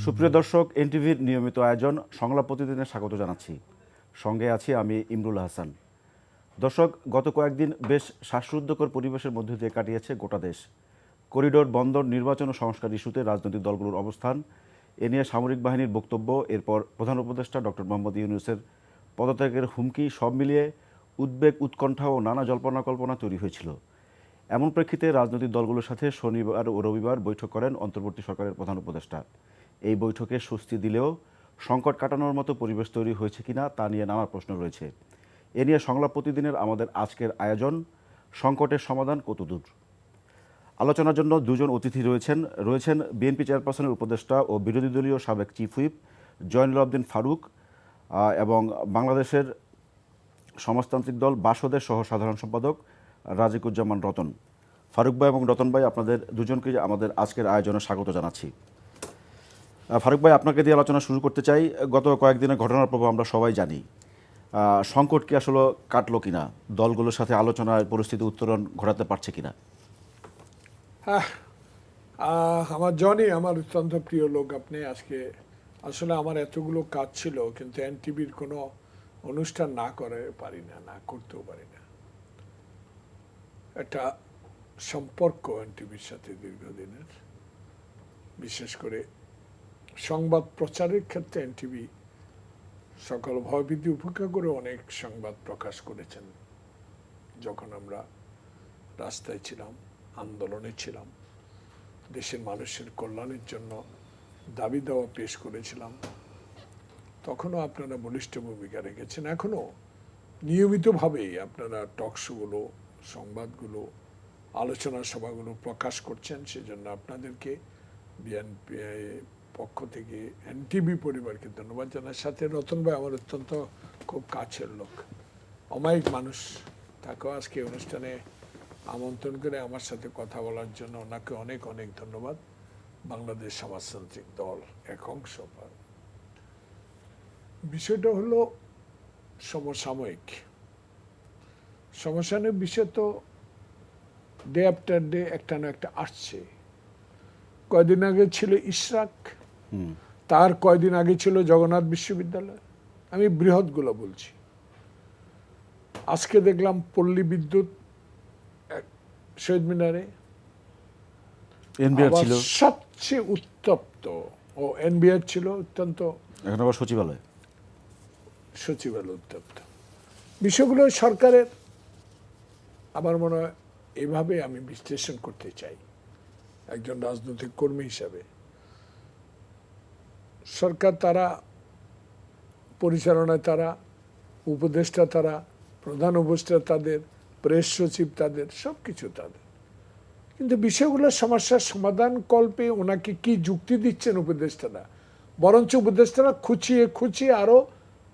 সুপ্রিয় দর্শক, এনটিভির নিয়মিত আয়োজন সংলাপ প্রতিদিনে স্বাগত জানাচ্ছি। সঙ্গে আছি আমি ইমরুল হাসান। দর্শক, গত কয়েকদিন বেশ শ্বাসরুদ্ধকর পরিবেশের মধ্যে দিয়ে কাটিয়েছে গোটা দেশ। করিডোর বন্দর, নির্বাচন ও সংস্কার ইস্যুতে রাজনৈতিক দলগুলোর অবস্থান, এ নিয়ে সামরিক বাহিনীর বক্তব্য, এরপর প্রধান উপদেষ্টা ডক্টর মোহাম্মদ ইউনূসের পদত্যাগের হুমকি, সব মিলিয়ে উদ্বেগ, উৎকণ্ঠা ও নানা জল্পনা কল্পনা তৈরি হয়েছিল। এমন প্রেক্ষিতে রাজনৈতিক দলগুলোর সাথে শনিবার ও রবিবার বৈঠক করেন অন্তর্বর্তী সরকারের প্রধান উপদেষ্টা। এই বৈঠকে স্বস্তি দিলেও সংকট কাটানোর মতো পরিবেশ তৈরি হয়েছে কিনা তা নিয়ে নানা প্রশ্ন রয়েছে। এ নিয়ে সংলাপ প্রতিদিনের আমাদের আজকের আয়োজন সংকটের সমাধান কতদূর। আলোচনার জন্য দুজন অতিথি রয়েছেন বিএনপি চেয়ারপারসনের উপদেষ্টা ও বিরোধী দলীয় সাবেক চিফ হুইপ জয়নুল আবদিন ফারুক এবং বাংলাদেশের সমাজতান্ত্রিক দল বাসদের সহ সাধারণ সম্পাদক রাজিকুজ্জামান রতন। ফারুক ভাই এবং রতন ভাই, আপনাদের দুজনকে আমাদের আজকের আয়োজনে স্বাগত জানাচ্ছি। ফারুক ভাই, আপনাকে দিয়ে আলোচনা শুরু করতে চাই। গত কয়েকদিনের ঘটনার প্রভাব আমরা সবাই জানি। সংকট কি আসলে কাটলো কিনা, দলগুলোর সাথে আলোচনায় পরিস্থিতি উত্তরণ ঘটাতে পারছে কিনা? আমার জনি আমার অত্যন্ত প্রিয় লোক। আপনি আজকে আসলে আমার এতগুলো কাজ ছিল, কিন্তু এনটিভির কোনো অনুষ্ঠান না করতেও পারি না। একটা সম্পর্ক এনটিভির সাথে দীর্ঘদিনের, বিশেষ করে সংবাদ প্রচারের ক্ষেত্রে এনটিভি সকল ভয়ভীতি উপেক্ষা করে অনেক সংবাদ প্রকাশ করেছেন। যখন আমরা রাস্তায় ছিলাম, আন্দোলনে ছিলাম, দেশের মানুষের কল্যাণের জন্য দাবি দাওয়া পেশ করেছিলাম, তখনও আপনারা বলিষ্ঠ ভূমিকা রেখেছেন। এখনও নিয়মিতভাবেই আপনারা টকশোগুলো, সংবাদগুলো, আলোচনা সভাগুলো প্রকাশ করছেন। সেজন্য আপনাদেরকে বিএনপি পক্ষ থেকে এনটিভি পরিবারকে ধন্যবাদ জানার সাথে রতন ভাই আমার অত্যন্ত খুব কাছের লোক, অমায়িক মানুষ, তাকেও আজকে অনুষ্ঠানে আমন্ত্রণ করে আমার সাথে কথা বলার জন্য ওনাকে অনেক অনেক ধন্যবাদ। বাংলাদেশ সমাজতান্ত্রিক দল এক অংশ। বিষয়টা হলো সমসাময়িক বিষয়, তো ডে আফটার ডে একটা না একটা আসছে। কয়দিন আগে ছিল ইশরাক, তার কয়দিন আগে ছিল জগন্নাথ বিশ্ববিদ্যালয়, আমি বৃহৎগুলো বলছি। আজকে দেখলাম পল্লী বিদ্যুৎ শহীদ মিনারে, ছিল সবচেয়ে উত্তপ্ত, ও এনবিআর ছিল অত্যন্ত, এখন আবার সচিবালয় উত্তপ্ত। বিষয়গুলো সরকারের, আমার মনে হয় এভাবে আমি বিশ্লেষণ করতে চাই একজন রাজনৈতিক কর্মী হিসাবে। সরকার, তারা পরিচালনায়, তারা উপদেষ্টা, তারা প্রধান উপদেষ্টা, তাদের প্রেস সচিব, তাদের সব কিছু তাদের, কিন্তু বিষয়গুলোর সমস্যার সমাধান কল্পে ওনাকে কি যুক্তি দিচ্ছেন উপদেষ্টারা? বরঞ্চ উপদেষ্টারা খুঁচিয়ে আরো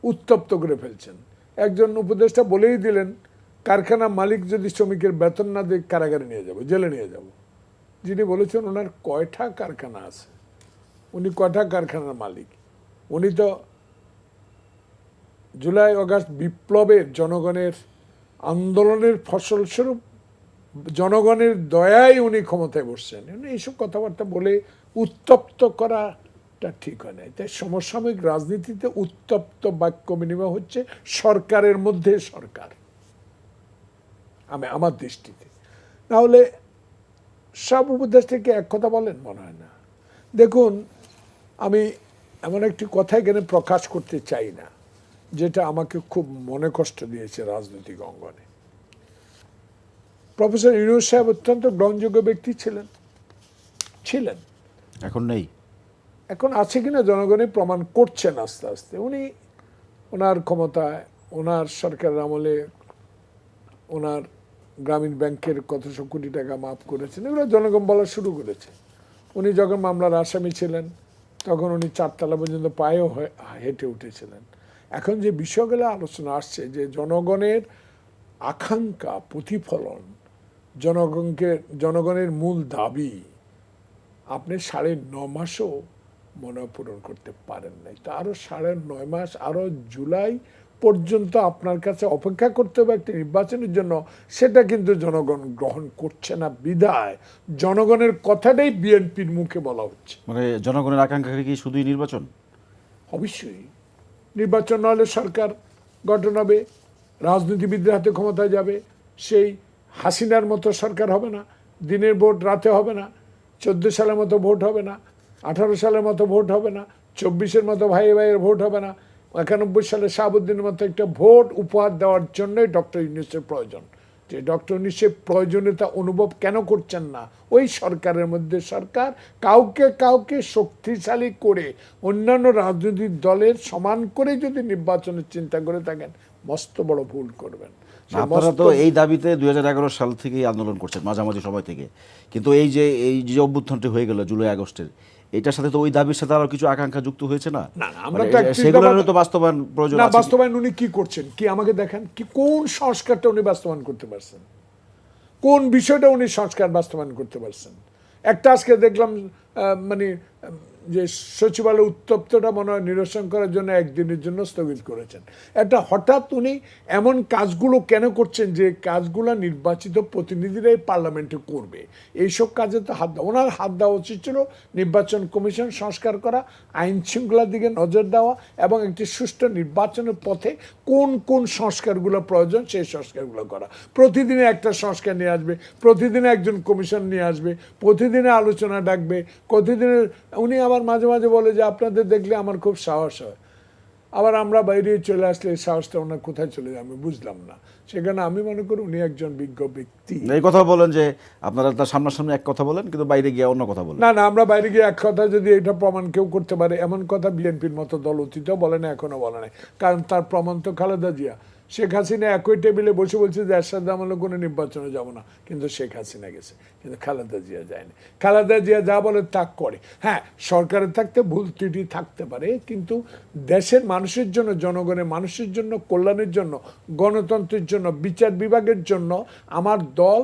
উত্তপ্ত করে ফেলছেন। একজন উপদেষ্টা বলেই দিলেন, কারখানা মালিক যদি শ্রমিকের বেতন না দিয়ে কারাগারে নিয়ে যাব, জেলে নিয়ে যাব। যিনি বলেছেন ওনার কয়টা কারখানা আছে, উনি কয়টা কারখানার মালিক? উনি তো জুলাই আগস্ট বিপ্লবের জনগণের আন্দোলনের ফসলস্বরূপ জনগণের দয়ায় উনি ক্ষমতায় বসছেন। এইসব কথাবার্তা বলে উত্তপ্ত করাটা ঠিক হয় না। তাই সমসাময়িক রাজনীতিতে উত্তপ্ত বাক্য বিনিময় হচ্ছে সরকারের মধ্যে সরকার, আমার দৃষ্টিতে। না হলে সব উপদেষ্টাকে এক কথা বলেন, মনে হয় না। দেখুন, আমি এমন একটি কথা এখানে প্রকাশ করতে চাই না, যেটা আমাকে খুব মনে কষ্ট দিয়েছে রাজনৈতিক অঙ্গনে। প্রফেসর ইউনূস সাহেব অত্যন্ত গ্রহণযোগ্য ব্যক্তি ছিলেন, এখন নেই। এখন আছে কিনা জনগণই প্রমাণ করছেন আস্তে আস্তে। উনি ওনার ক্ষমতায়, ওনার সরকারের আমলে ওনার গ্রামীণ ব্যাংকের কতশো কোটি টাকা মাফ করেছেন, এগুলো জনগণ বলা শুরু করেছে। উনি যখন মামলার আসামি ছিলেন, তখন উনি 4 তলা পর্যন্ত পায়েও হেঁটে উঠেছিলেন। এখন যে বিষয়গুলো আলোচনা আসছে, যে জনগণের আকাঙ্ক্ষা, প্রতিফলন, জনগণের মূল দাবি, আপনি 9.5 মাসও মনে পূরণ করতে পারেন নাই। তো আরো 9.5 মাস, আরো জুলাই পর্যন্ত আপনার কাছে অপেক্ষা করতে হবে একটি নির্বাচনের জন্য, সেটা কিন্তু জনগণ গ্রহণ করছে না বিধায় জনগণের কথাটাই বিএনপির মুখে বলা হচ্ছে। মানে জনগণের আকাঙ্ক্ষা কি শুধুই নির্বাচন? অবশ্যই নির্বাচন না হলে সরকার গঠন হবে, রাজনীতিবিদদের হাতে ক্ষমতায় যাবে, সেই হাসিনার মতো সরকার হবে না, দিনের ভোট রাতে হবে না, 14 সালের মতো ভোট হবে না, 18 সালের মতো ভোট হবে না, 24-এর মতো ভাই ভাইয়ের ভোট হবে না, 91 সালে শাহাবুদ্দিনের মতো একটা ভোট উপহার দেওয়ার জন্যই ডক্টর ইউনূসের প্রয়োজন। যে ডক্টর ইউনূসের প্রয়োজনীয়তা অনুভব কেন করছেন না? ওই সরকারের মধ্যে সরকার কাউকে কাউকে শক্তিশালী করে অন্যান্য রাজনৈতিক দলের সমান করে যদি নির্বাচনের চিন্তা করে থাকেন, মস্ত বড় ভুল করবেন। আপনারা তো এই দাবিতে 2011 সাল থেকেই আন্দোলন করছেন, মাঝামাঝি সময় থেকে, কিন্তু এই যে অভ্যুত্থানটি হয়ে গেল জুলাই আগস্টের, এটার সাথে তো ওই দাবির সাথে আরো কিছু আকাঙ্ক্ষা যুক্ত হয়েছে না? আমরা সেগুলোরও তো বাস্তবায়ন প্রয়োজন আছে। বাস্তবায়ন উনি কি করছেন, কি আমাকে দেখান, কি কোন সংস্কারটা উনি বাস্তবায়ন করতে পারছেন, কোন বিষয়টা উনি সংস্কার বাস্তবায়ন করতে পারছেন? একটা আজকে দেখলাম মানে যে সচিবালয় উত্তপ্তটা মনে হয় নিরসন করার জন্য একদিনের জন্য স্থগিত করেছেন। একটা হঠাৎ উনি এমন কাজগুলো কেন করছেন যে কাজগুলো নির্বাচিত প্রতিনিধিরাই পার্লামেন্টে করবে? এইসব কাজে তো ওনার হাত দেওয়া উচিত ছিল নির্বাচন কমিশন সংস্কার করা, আইন শৃঙ্খলার দিকে নজর দেওয়া এবং একটি সুষ্ঠু নির্বাচনের পথে কোন কোন সংস্কারগুলো প্রয়োজন সেই সংস্কারগুলো করা। প্রতিদিনে একটা সংস্কার নিয়ে আসবে, প্রতিদিনে একজন কমিশন নিয়ে আসবে, প্রতিদিনে আলোচনা ডাকবে, প্রতিদিনের উনি আবার মাঝে মাঝে বলে যে আপনাদের দেখলে আমার খুব সাহস হয়, আবার আমরা বাইরে চলে আসলে এই সাহসটা ওনার কোথায় চলে যায় আমি বুঝলাম না। সেখানে আমি মনে করি উনি একজন বিজ্ঞ ব্যক্তি। এই কথা বলেন যে আপনারা তার সামনাসামনি এক কথা বলেন কিন্তু বাইরে গিয়ে অন্য কথা বলেন। না না, আমরা বাইরে গিয়ে এক কথা যদি এটা প্রমাণ কেউ করতে পারে, এমন কথা বিএনপির মতো দল অতীতেও বলে না, এখনো বলে নাই। কারণ তার প্রমাণ তো খালেদা জিয়া। শেখ হাসিনা একই টেবিলে বসে বলছে যে এরশাদ আমলে কোনো নির্বাচনে যাব না, কিন্তু শেখ হাসিনা গেছে, কিন্তু খালেদা জিয়া যায়নি। খালেদা জিয়া যা বলে তা করে। হ্যাঁ, সরকারের থাকতে ভুল ত্রুটি থাকতে পারে, কিন্তু দেশের মানুষের জন্য, জনগণের মানুষের জন্য, কল্যাণের জন্য, গণতন্ত্রের জন্য, বিচার বিভাগের জন্য আমার দল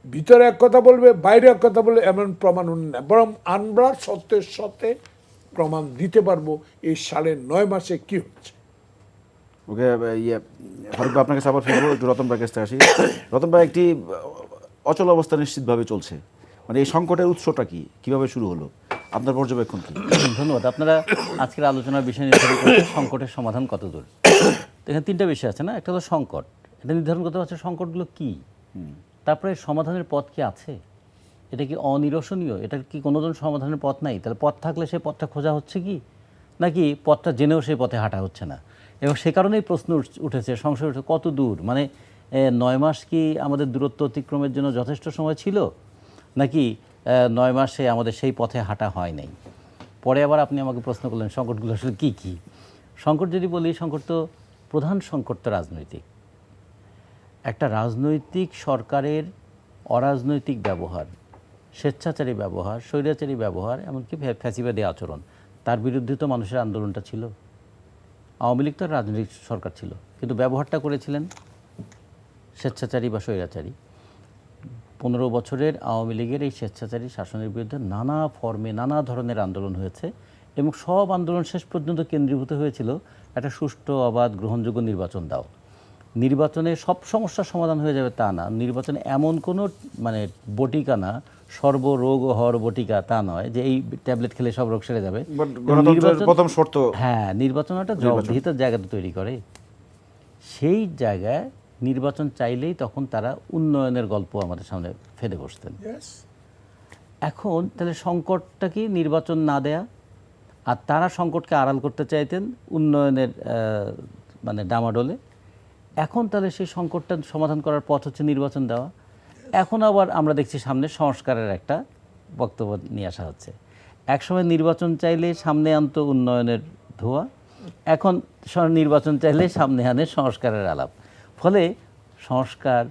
ভিতরে এক কথা বলবে, বাইরে এক কথা বলবে, এমন প্রমাণ না। বরং আমরা সত্যের সাথে প্রমাণ দিতে পারবো এই সালের 9 মাসে কি হচ্ছে। ওকে, ফারুক ভাই আপনার কাছে আবার ফিরবো, একটু রতন ভাইয়ের কাছে আসি। রতন ভাই, একটি অচল অবস্থা নিশ্চিতভাবে চলছে, মানে এই সংকটের উৎসটা কি, কিভাবে শুরু হলো, আপনার পর্যবেক্ষণ কি? ধন্যবাদ। আপনারা আজকের আলোচনার বিষয় নির্ধারণ করেছেন সংকটের সমাধান কত দূর। এখানে 3টা বিষয় আছে না, একটা হলো সংকট, এটা নির্ধারণ করতে হচ্ছে সংকটগুলো কি, তারপরে সমাধানের পথ কি আছে, এটা কি অনিরসনীয়, এটা কি কোনোদিন সমাধানের পথ নাই, তাহলে পথ থাকলে সেই পথটা খোঁজা হচ্ছে কি, নাকি পথটা জেনেও সেই পথে হাঁটা হচ্ছে না। এবং সে কারণেই প্রশ্ন উঠেছে, সংশয় উঠেছে কত দূর, মানে 9 মাস কি আমাদের দূরত্ব অতিক্রমের জন্য যথেষ্ট সময় ছিল, নাকি 9 মাসে আমাদের সেই পথে হাঁটা হয় নাই। পরে আবার আপনি আমাকে প্রশ্ন করলেন সংকটগুলো আসলে কী কী। সংকট যদি বলি, সংকট তো প্রধান সংকট তো রাজনৈতিক। একটা রাজনৈতিক সরকারের অরাজনৈতিক ব্যবহার, স্বেচ্ছাচারী ব্যবহার, স্বৈরাচারী ব্যবহার, এমনকি ফ্যাসিবাদী আচরণ, তার বিরুদ্ধে তো মানুষের আন্দোলনটা ছিল। আওয়ামী লীগ তো রাজনৈতিক সরকার ছিল, কিন্তু ব্যবহারটা করেছিলেন স্বেচ্ছাচারী বা স্বৈরাচারী। 15 বছরের আওয়ামী লীগের এই স্বেচ্ছাচারী শাসনের বিরুদ্ধে নানা ফর্মে নানা ধরনের আন্দোলন হয়েছে এবং সব আন্দোলন শেষ পর্যন্ত কেন্দ্রীভূত হয়েছিল একটা সুষ্ঠু, অবাধ, গ্রহণযোগ্য নির্বাচন দাও। নির্বাচনে সব সমস্যার সমাধান হয়ে যাবে তা না, নির্বাচনে এমন কোনো মানে বটিকা না, সর্বরোগ হর বটিকা তা নয় যে এই ট্যাবলেট খেলে সব রোগ সেরে যাবে। প্রথম শর্ত, হ্যাঁ, নির্বাচন একটা জবাবদিহিতার জায়গাটা তৈরি করে। সেই জায়গায় নির্বাচন চাইলেই তখন তারা উন্নয়নের গল্প আমাদের সামনে ফেলে বসতেন। এখন তাহলে সংকটটা কি নির্বাচন না দেয়া, আর তারা সংকটকে আড়াল করতে চাইতেন উন্নয়নের মানে ডামাডোলে। এখন তাহলে সেই সংকটটা সমাধান করার পথ হচ্ছে নির্বাচন দেওয়া। এখন আবার আমরা দেখছি সামনে সংস্কারের একটা বক্তব্য নিয়ে আসা হচ্ছে। একসময় নির্বাচন চাইলে সামনে আনতো উন্নয়নের ধোঁয়া, এখন নির্বাচন চাইলে সামনে আনে সংস্কারের আলাপ। ফলে সংস্কার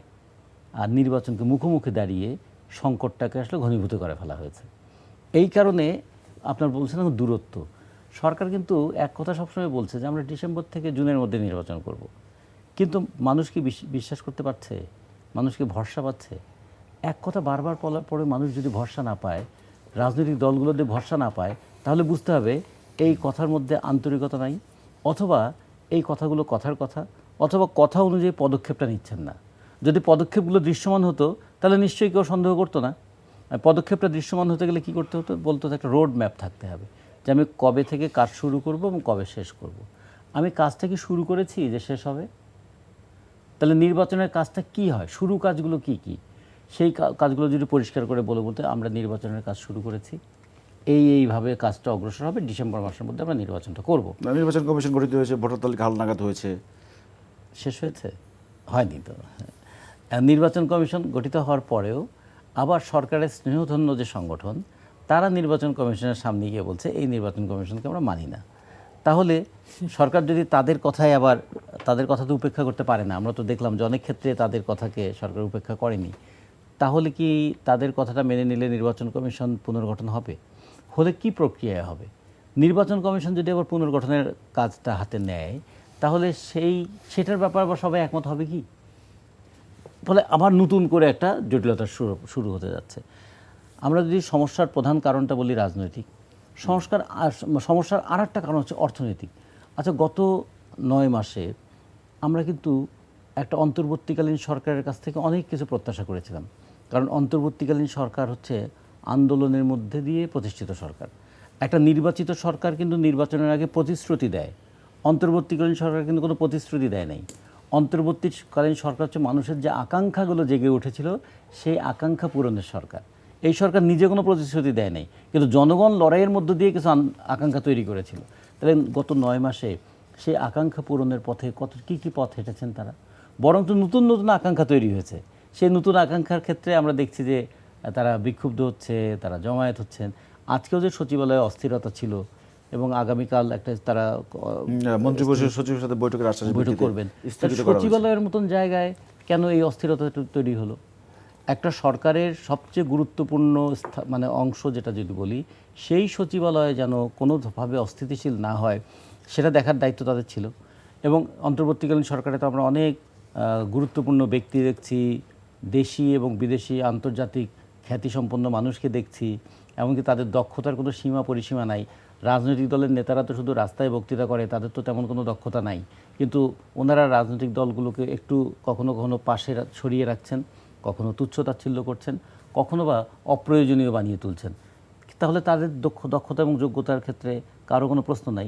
আর নির্বাচনকে মুখোমুখি দাঁড়িয়ে সংকটটাকে আসলে ঘনীভূত করে ফেলা হয়েছে। এই কারণে আপনার বলছেন দূরত্ব, সরকার কিন্তু এক কথা সবসময় বলছে যে আমরা ডিসেম্বর থেকে জুনের মধ্যে নির্বাচন করব, কিন্তু মানুষ কি বিশ্বাস করতে পারছে? মানুষ কি ভরসা পাচ্ছে? এক কথা বারবার বলার পরে মানুষ যদি ভরসা না পায়, রাজনৈতিক দলগুলো যদি ভরসা না পায়, তাহলে বুঝতে হবে এই কথার মধ্যে আন্তরিকতা নাই, অথবা এই কথাগুলো কথার কথা, অথবা কথা অনুযায়ী পদক্ষেপটা নিচ্ছেন না। যদি পদক্ষেপগুলো দৃশ্যমান হতো তাহলে নিশ্চয়ই কেউ সন্দেহ করতো না। আর পদক্ষেপটা দৃশ্যমান হতে গেলে কি করতে হতো? বলতো যে একটা রোড ম্যাপ থাকতে হবে, যে আমি কবে থেকে কাজ শুরু করব এবং কবে শেষ করব। আমি কাজটা কি শুরু করেছি যে শেষ হবে? তাহলে নির্বাচনের কাজটা কি হয়, শুরু কাজগুলো কি কি, সেই কাজগুলো যদি পরিষ্কার করে বলতে আমরা নির্বাচনের কাজ শুরু করেছি, এইভাবে কাজটা অগ্রসর হবে, ডিসেম্বর মাসের মধ্যে আমরা নির্বাচনটা করব। নির্বাচন কমিশন গঠিত হয়েছে, ভোটার তালিকা হালনাগাদ হয়েছে, শেষ হয়েছে? হয়নি তো। নির্বাচন কমিশন গঠিত হওয়ার পরেও আবার সরকারের স্নেহধন্য যে সংগঠন, তারা নির্বাচন কমিশনের সামনে গিয়ে বলছে এই নির্বাচন কমিশনকে আমরা মানি না। তাহলে সরকার যদি তাদের কথায় আবার তাদের কথা তো উপেক্ষা করতে পারে না, আমরা তো দেখলাম যে অনেক ক্ষেত্রে তাদের কথাকে সরকার উপেক্ষা করেনি, তাহলে কি তাদের কথাটা মেনে নিলে নির্বাচন কমিশন পুনর্গঠন হবে? হলে কি প্রক্রিয়ায় হবে? নির্বাচন কমিশন যদি আবার পুনর্গঠনের কাজটা হাতে নেয়, তাহলে সেটার ব্যাপারে আবার সবাই একমত হবে কি? ফলে আবার নতুন করে একটা জটিলতা শুরু হতে যাচ্ছে। আমরা যদি সমস্যার প্রধান কারণটা বলি রাজনৈতিক, সমস্যার আর একটা কারণ হচ্ছে অর্থনৈতিক। আচ্ছা, গত 9 মাসে আমরা কিন্তু একটা অন্তর্বর্তীকালীন সরকারের কাছ থেকে অনেক কিছু প্রত্যাশা করেছিলাম, কারণ অন্তর্বর্তীকালীন সরকার হচ্ছে আন্দোলনের মধ্যে দিয়ে প্রতিষ্ঠিত সরকার। একটা নির্বাচিত সরকার কিন্তু নির্বাচনের আগে প্রতিশ্রুতি দেয়, অন্তর্বর্তীকালীন সরকার কিন্তু কোনো প্রতিশ্রুতি দেয় নাই। অন্তর্বর্তীকালীন সরকার হচ্ছে মানুষের যে আকাঙ্ক্ষাগুলো জেগে উঠেছিল সেই আকাঙ্ক্ষা পূরণের সরকার। এই সরকার নিজে কোনো প্রতিশ্রুতি দেয় নাই, কিন্তু জনগণ লড়াইয়ের মধ্য দিয়ে কিছু আকাঙ্ক্ষা তৈরি করেছিল। তাহলে গত 9 মাসে সেই আকাঙ্ক্ষা পূরণের পথে কী পথ হেঁটেছেন তারা? বরং তো নতুন নতুন আকাঙ্ক্ষা তৈরি হয়েছে। সেই নতুন আকাঙ্ক্ষার ক্ষেত্রে আমরা দেখছি যে তারা বিক্ষুব্ধ হচ্ছে, তারা জমায়েত হচ্ছেন। আজকেও যে সচিবালয়ে অস্থিরতা ছিল এবং আগামীকাল একটা তারা মন্ত্রী পরিষদের সচিবের সাথে বৈঠকের আশ্বাস বৈঠক করবেন, সচিবালয়ের মতন জায়গায় কেন এই অস্থিরতা তৈরি হলো? একটা সরকারের সবচেয়ে গুরুত্বপূর্ণ মানে অংশ যেটা যদি বলি, সেই সচিবালয়ে যেন কোনোভাবে অস্থিতিশীল না হয় সেটা দেখার দায়িত্ব তাদের ছিল। এবং অন্তর্বর্তীকালীন সরকারে তো আমরা অনেক গুরুত্বপূর্ণ ব্যক্তি দেখছি, দেশি এবং বিদেশি আন্তর্জাতিক খ্যাতিসম্পন্ন মানুষকে দেখছি, এমনকি তাদের দক্ষতার কোনো সীমা পরিসীমা নাই। রাজনৈতিক দলের নেতারা তো শুধু রাস্তায় বক্তৃতা করে, তাদের তো তেমন কোনো দক্ষতা নাই, কিন্তু ওনারা রাজনৈতিক দলগুলোকে একটু কখনো কখনো পাশে সরিয়ে রাখছেন, কখনো তুচ্ছ-তাচ্ছিল্য করছেন, কখনো বা অপ্রয়োজনীয় বানিয়ে তুলছেন। তাহলে তাদের দক্ষতা এবং যোগ্যতার ক্ষেত্রে কারো কোনো প্রশ্ন নাই।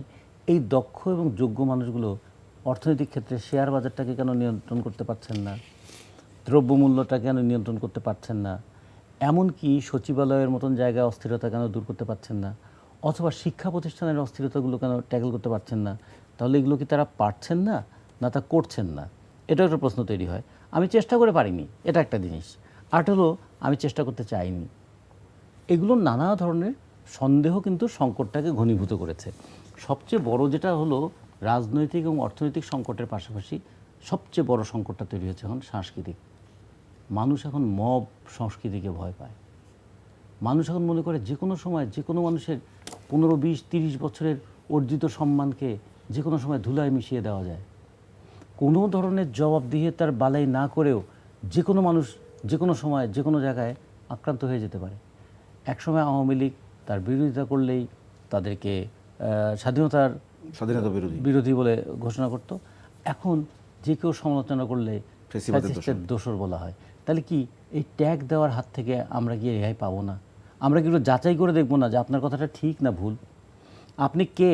এই দক্ষ এবং যোগ্য মানুষগুলো অর্থনৈতিক ক্ষেত্রে শেয়ার বাজারটাকে কেন নিয়ন্ত্রণ করতে পারছেন না? দ্রব্যমূল্যটা কেন নিয়ন্ত্রণ করতে পারছেন না? এমনকি সচিবালয়ের মতন জায়গায় অস্থিরতা কেন দূর করতে পারছেন না? অথবা শিক্ষা প্রতিষ্ঠানের অস্থিরতাগুলো কেন ট্যাকেল করতে পারছেন না? তাহলে এগুলো কি তারা পারছেন না, না তা করছেন না? এটা একটা প্রশ্ন তৈরি হয়। আমি চেষ্টা করে পারিনি, এটা একটা জিনিস। আর হলো আমি চেষ্টা করতে চাইনি। এগুলো নানা ধরনের সন্দেহ কিন্তু সংকটটাকে ঘনীভূত করেছে। সবচেয়ে বড় যেটা হলো রাজনৈতিক এবং অর্থনৈতিক সংকটের পাশাপাশি সবচেয়ে বড় সংকটটা তৈরি হচ্ছে এখন সাংস্কৃতিক। মানুষ এখন মব সংস্কৃতিকে ভয় পায়। মানুষ এখন মনে করে যে কোনো সময় যে কোনো মানুষের 15, 20, 30 বছরের অর্জিত সম্মানকে যে কোনো সময় ধুলায় মিশিয়ে দেওয়া যায়। কোনো ধরনের জবাবদিহিতার বালাই না করেও যে কোনো মানুষ যে কোনো সময় যে কোনো জায়গায় আক্রান্ত হয়ে যেতে পারে। একসময় আওয়ামী লীগ তার বিরোধিতা করলেই তাদেরকে স্বাধীনতা বিরোধী বলে ঘোষণা করত। এখন যে কেউ সমালোচনা করলে ফ্যাসিস্টের দোসর বলা হয়। তাহলে কি এই ট্যাগ দেওয়ার হাত থেকে আমরা কি রেহাই পাবো না? আমরা কি একটু যাচাই করে দেখবো না যে আপনার কথাটা ঠিক না ভুল? আপনি কে,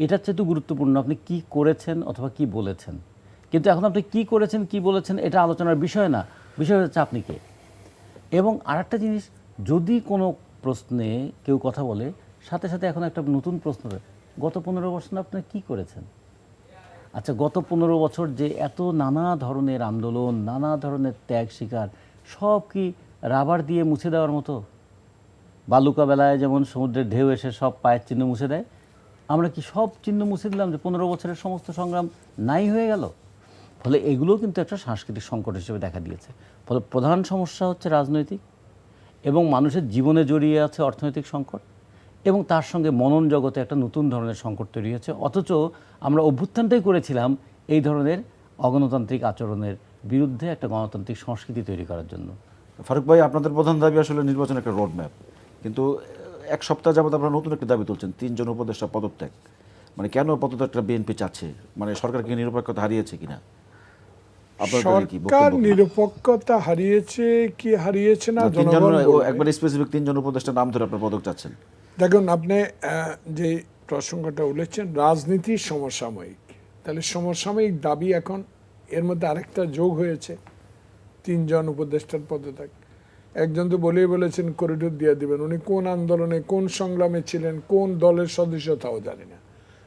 এটার চেয়ে তো গুরুত্বপূর্ণ আপনি কি করেছেন অথবা কি বলেছেন। কিন্তু এখন আপনি কি করেছেন কি বলেছেন এটা আলোচনার বিষয় না, বিষয় হচ্ছে আপনি কে। এবং আরেকটা জিনিস, যদি কোনো প্রশ্নে কেউ কথা বলে সাথে সাথে এখন একটা নতুন প্রশ্ন, গত 15 বছর আপনি কি করেছেন? আচ্ছা, গত 15 বছর যে এত নানা ধরনের আন্দোলন, নানা ধরনের ত্যাগ শিকার, সব কি রাবার দিয়ে মুছে দেওয়ার মতো? বালুকা বেলায় যেমন সমুদ্রের ঢেউ এসে সব পায়ের চিহ্ন মুছে দেয়, আমরা কি সব চিহ্ন মুছে দিলাম যে 15 বছরের সমস্ত সংগ্রাম নাই হয়ে গেল? ফলে এগুলোও কিন্তু একটা সাংস্কৃতিক সংকট হিসেবে দেখা দিয়েছে। ফলে প্রধান সমস্যা হচ্ছে রাজনৈতিক, এবং মানুষের জীবনে জড়িয়ে আছে অর্থনৈতিক সংকট, এবং তার সঙ্গে মনন জগতে একটা নতুন ধরনের সংকট তৈরি হয়েছে। অথচ আমরা অভ্যুত্থানটাই করেছিলাম এই ধরনের অগণতান্ত্রিক আচরণের বিরুদ্ধে একটা গণতান্ত্রিক সংস্কৃতি তৈরি করার জন্য। ফারুক ভাই, আপনাদের প্রধান দাবি আসলে নির্বাচনের একটা রোড ম্যাপ, কিন্তু এক সপ্তাহ যাবত আপনারা নতুন একটা দাবি তুলছেন, 3 জন উপদেষ্টা পদত্যাগ। মানে কেন পদত্যাগটা বিএনপি চাচ্ছে, মানে সরকার কি নিরপেক্ষতা হারিয়েছে কিনা? আপনার কি সরকার বক্তব্য? নিরপেক্ষতা হারিয়েছে কি হারিয়েছে না তিনজন জনগণ বলবে। একবার স্পেসিফিক তিনজন উপদেষ্টার নাম ধরে আপনার পদক চাচ্ছেন। দেখুন, আপনি যে প্রসঙ্গটা বলেছেন রাজনীতি সমসাময়িক, তাহলে সমসাময়িক দাবি এখন এর মধ্যে আরেকটা যোগ হয়েছে, তিনজন উপদেষ্টার পদত্যাগ। একজন তো বলেই বলেছেন করিডোর দিয়ে দিবেন, উনি কোন আন্দোলনে কোন সংগ্রামে ছিলেন, কোন দলের সদস্য তাও জানি না,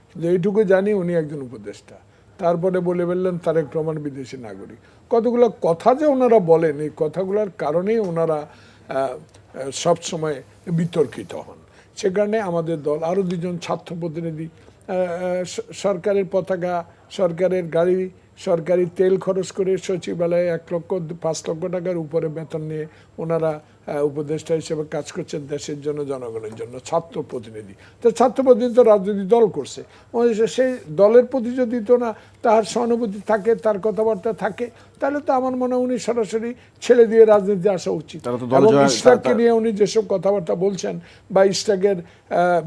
কিন্তু এইটুকু জানি উনি একজন উপদেষ্টা। তারপরে বলে বললেন তারেক রহমান বিদেশি নাগরিক। কতগুলো কথা যে ওনারা বলেন, এই কথাগুলোর কারণেই ওনারা সবসময় বিতর্কিত হন। সে কারণে আমাদের দল আরও দুজন ছাত্র প্রতিনিধি, সরকারের পতাকা, সরকারের গাড়ি, সরকারি তেল খরচ করে সচিবালয়ে 1,05,00,000 টাকার উপরে বেতন নিয়ে ওনারা উপদেষ্টা হিসেবে কাজ করছেন দেশের জন্য, জনগণের জন্য, ছাত্র প্রতিনিধি। তো ছাত্র প্রতিনিধি তো রাজনৈতিক দল করছে, সেই দলের প্রতি যদি তো না তার সহানুভূতি থাকে, তার কথাবার্তা থাকে, তাহলে তো আমার মনে হয় উনি সরাসরি ছেড়ে দিয়ে রাজনীতি আসা উচিত। এবং ইশরাককে নিয়ে উনি যেসব কথাবার্তা বলছেন বা ইশরাকের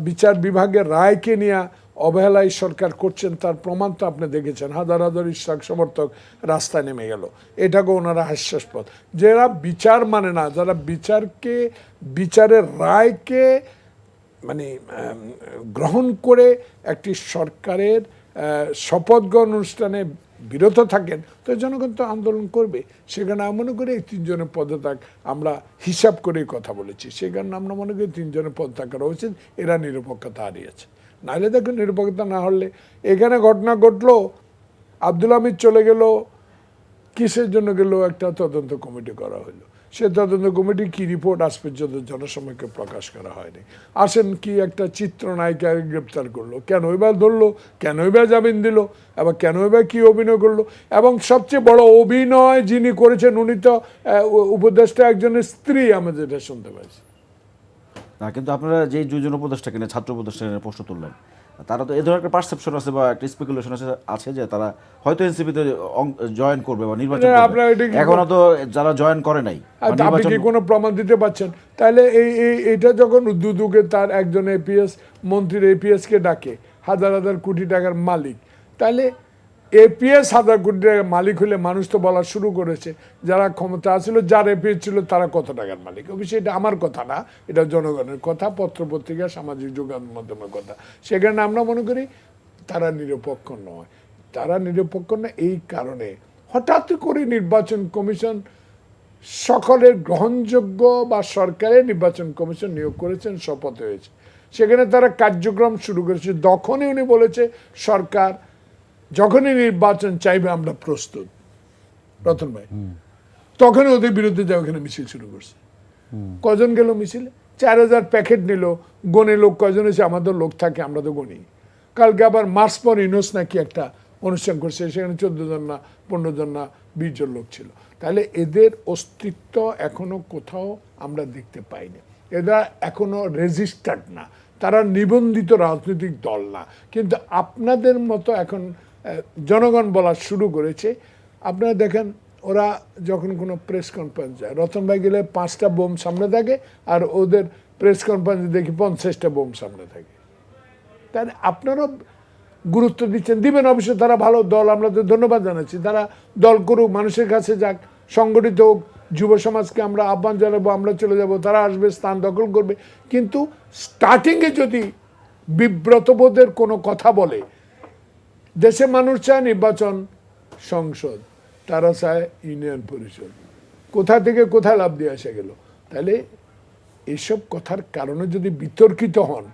বিচার বিভাগের রায়কে নিয়ে অবহেলায় সরকার করছেন, তার প্রমাণ তো আপনি দেখেছেন, হাজার হাজার ইশরাক সমর্থক রাস্তায় নেমে গেল। এটাকে ওনারা হাস্যাস্পদ। যারা বিচার মানে না, যারা বিচারের রায়কে মানে গ্রহণ করে একটি সরকারের শপথ গ্রহণ অনুষ্ঠানে বিরত থাকেন, তো জনগণ তো আন্দোলন করবে। সেখানে আমি মনে করি এই তিনজনের পদত্যাগ আমরা হিসাব করেই কথা বলেছি, সেখানে আমরা মনে করি তিনজনের পদত্যাগ করা উচিত। এরা নিরপেক্ষতা হারিয়েছে। নাহলে দেখুন, নিরপেক্ষতা না হলে এখানে ঘটনা ঘটলো, আব্দুল হামিদ চলে গেল, কিসের জন্য গেল? একটা তদন্ত কমিটি করা হলো। সে তদন্ত কমিটি কি রিপোর্ট আজ পর্যন্ত জনসমক্ষে প্রকাশ করা হয়নি। আসেন কি একটা চিত্রনায়িকাকে গ্রেপ্তার করলো, কেন এবার ধরলো, কেন এবার জামিন দিল, আবার কেন এবার কি অভিনয় করলো? এবং সবচেয়ে বড় অভিনয় যিনি করেছেন উনি তো উপদেষ্টা একজনের স্ত্রী, আমি যেটা শুনতে পাইছি। না, কিন্তু আপনারা যেই দুজন উপদেষ্টা কিনে ছাত্র উপদেষ্টা কিনে প্রশ্ন তুললেন, তারা তো এ ধরনের একটা পারসেপশন আছে বা একটা স্পেকুলেশন আছে যে তারা হয়তো এনসিপিতে যুক্ত করবে বা নির্বাচন করবে। এখনো তো যারা জয়েন করে নাই। আপনি কি কোনো প্রমাণ দিতে পারছেন? তাহলে এইটা যখন দুদুকে তার একজন এপিএস মন্ত্রীর এপিএসকে ডাকে, হাজার হাজার কোটি টাকার মালিক, তাহলে এপিএস হাজার কোটি টাকার মালিক হলে মানুষ তো বলা শুরু করেছে যারা ক্ষমতা ছিল, যার এপিএস ছিল তারা কত টাকার মালিক। অবশ্যই এটা আমার কথা না, এটা জনগণের কথা, পত্রপত্রিকা, সামাজিক যোগাযোগ মাধ্যমের কথা। সেখানে আমরা মনে করি তারা নিরপেক্ষ নয়। তারা নিরপেক্ষ না এই কারণে হঠাৎ করে নির্বাচন কমিশন সকলের গ্রহণযোগ্য বা সরকারের নির্বাচন কমিশন নিয়োগ করেছেন, শপথ হয়েছে, সেখানে তারা কার্যক্রম শুরু করেছে। তখনই উনি বলেছে সরকার যখনই নির্বাচন চাইবে আমরা প্রস্তুত, রতন ভাই। তখনই ওদের বিরুদ্ধে যা ওখানে মিছিল শুরু করছে। কজন গেল মিছিলে? 4,000 প্যাকেট নিল, গনে লোক কজন হয়েছে? আমাদের লোক থাকে, আমরা তো গনি। কালকে আবার মার্চ পর ইনোস নাকি একটা অনুষ্ঠান করছে, সেখানে 14 জন না 15 জন না 20 জন লোক ছিল। তাহলে এদের অস্তিত্ব এখনো কোথাও আমরা দেখতে পাইনি। এরা এখনো রেজিস্টার্ড না, তারা নিবন্ধিত রাজনৈতিক দল না। কিন্তু আপনাদের মতো এখন জনগণ বলা শুরু করেছে। আপনারা দেখেন, ওরা যখন কোনো প্রেস কনফারেন্স যায়, রতন ভাই গেলে 5টা বোম সামনে থাকে, আর ওদের প্রেস কনফারেন্সে দেখি 50টা বোম সামনে থাকে। তাই আপনারাও গুরুত্ব দিচ্ছেন, দিবেন অবশ্যই। তারা ভালো দল, আমরা তো ধন্যবাদ জানাচ্ছি। তারা দল করুক, মানুষের কাছে যাক, সংগঠিত হোক, যুব সমাজকে আমরা আহ্বান জানাবো, আমরা চলে যাব, তারা আসবে, স্থান দখল করবে। কিন্তু স্টার্টিংয়ে যদি বিব্রতবোধের কোনো কথা বলে, দেশে মানুষ চায় নির্বাচন, সংসদ, তারা চায় ইউনিয়ন পরিষদ, কোথা থেকে কোথায় লাভ দিয়ে আসা গেল। তাহলে এইসব কথার কারণে যদি বিতর্কিত হন,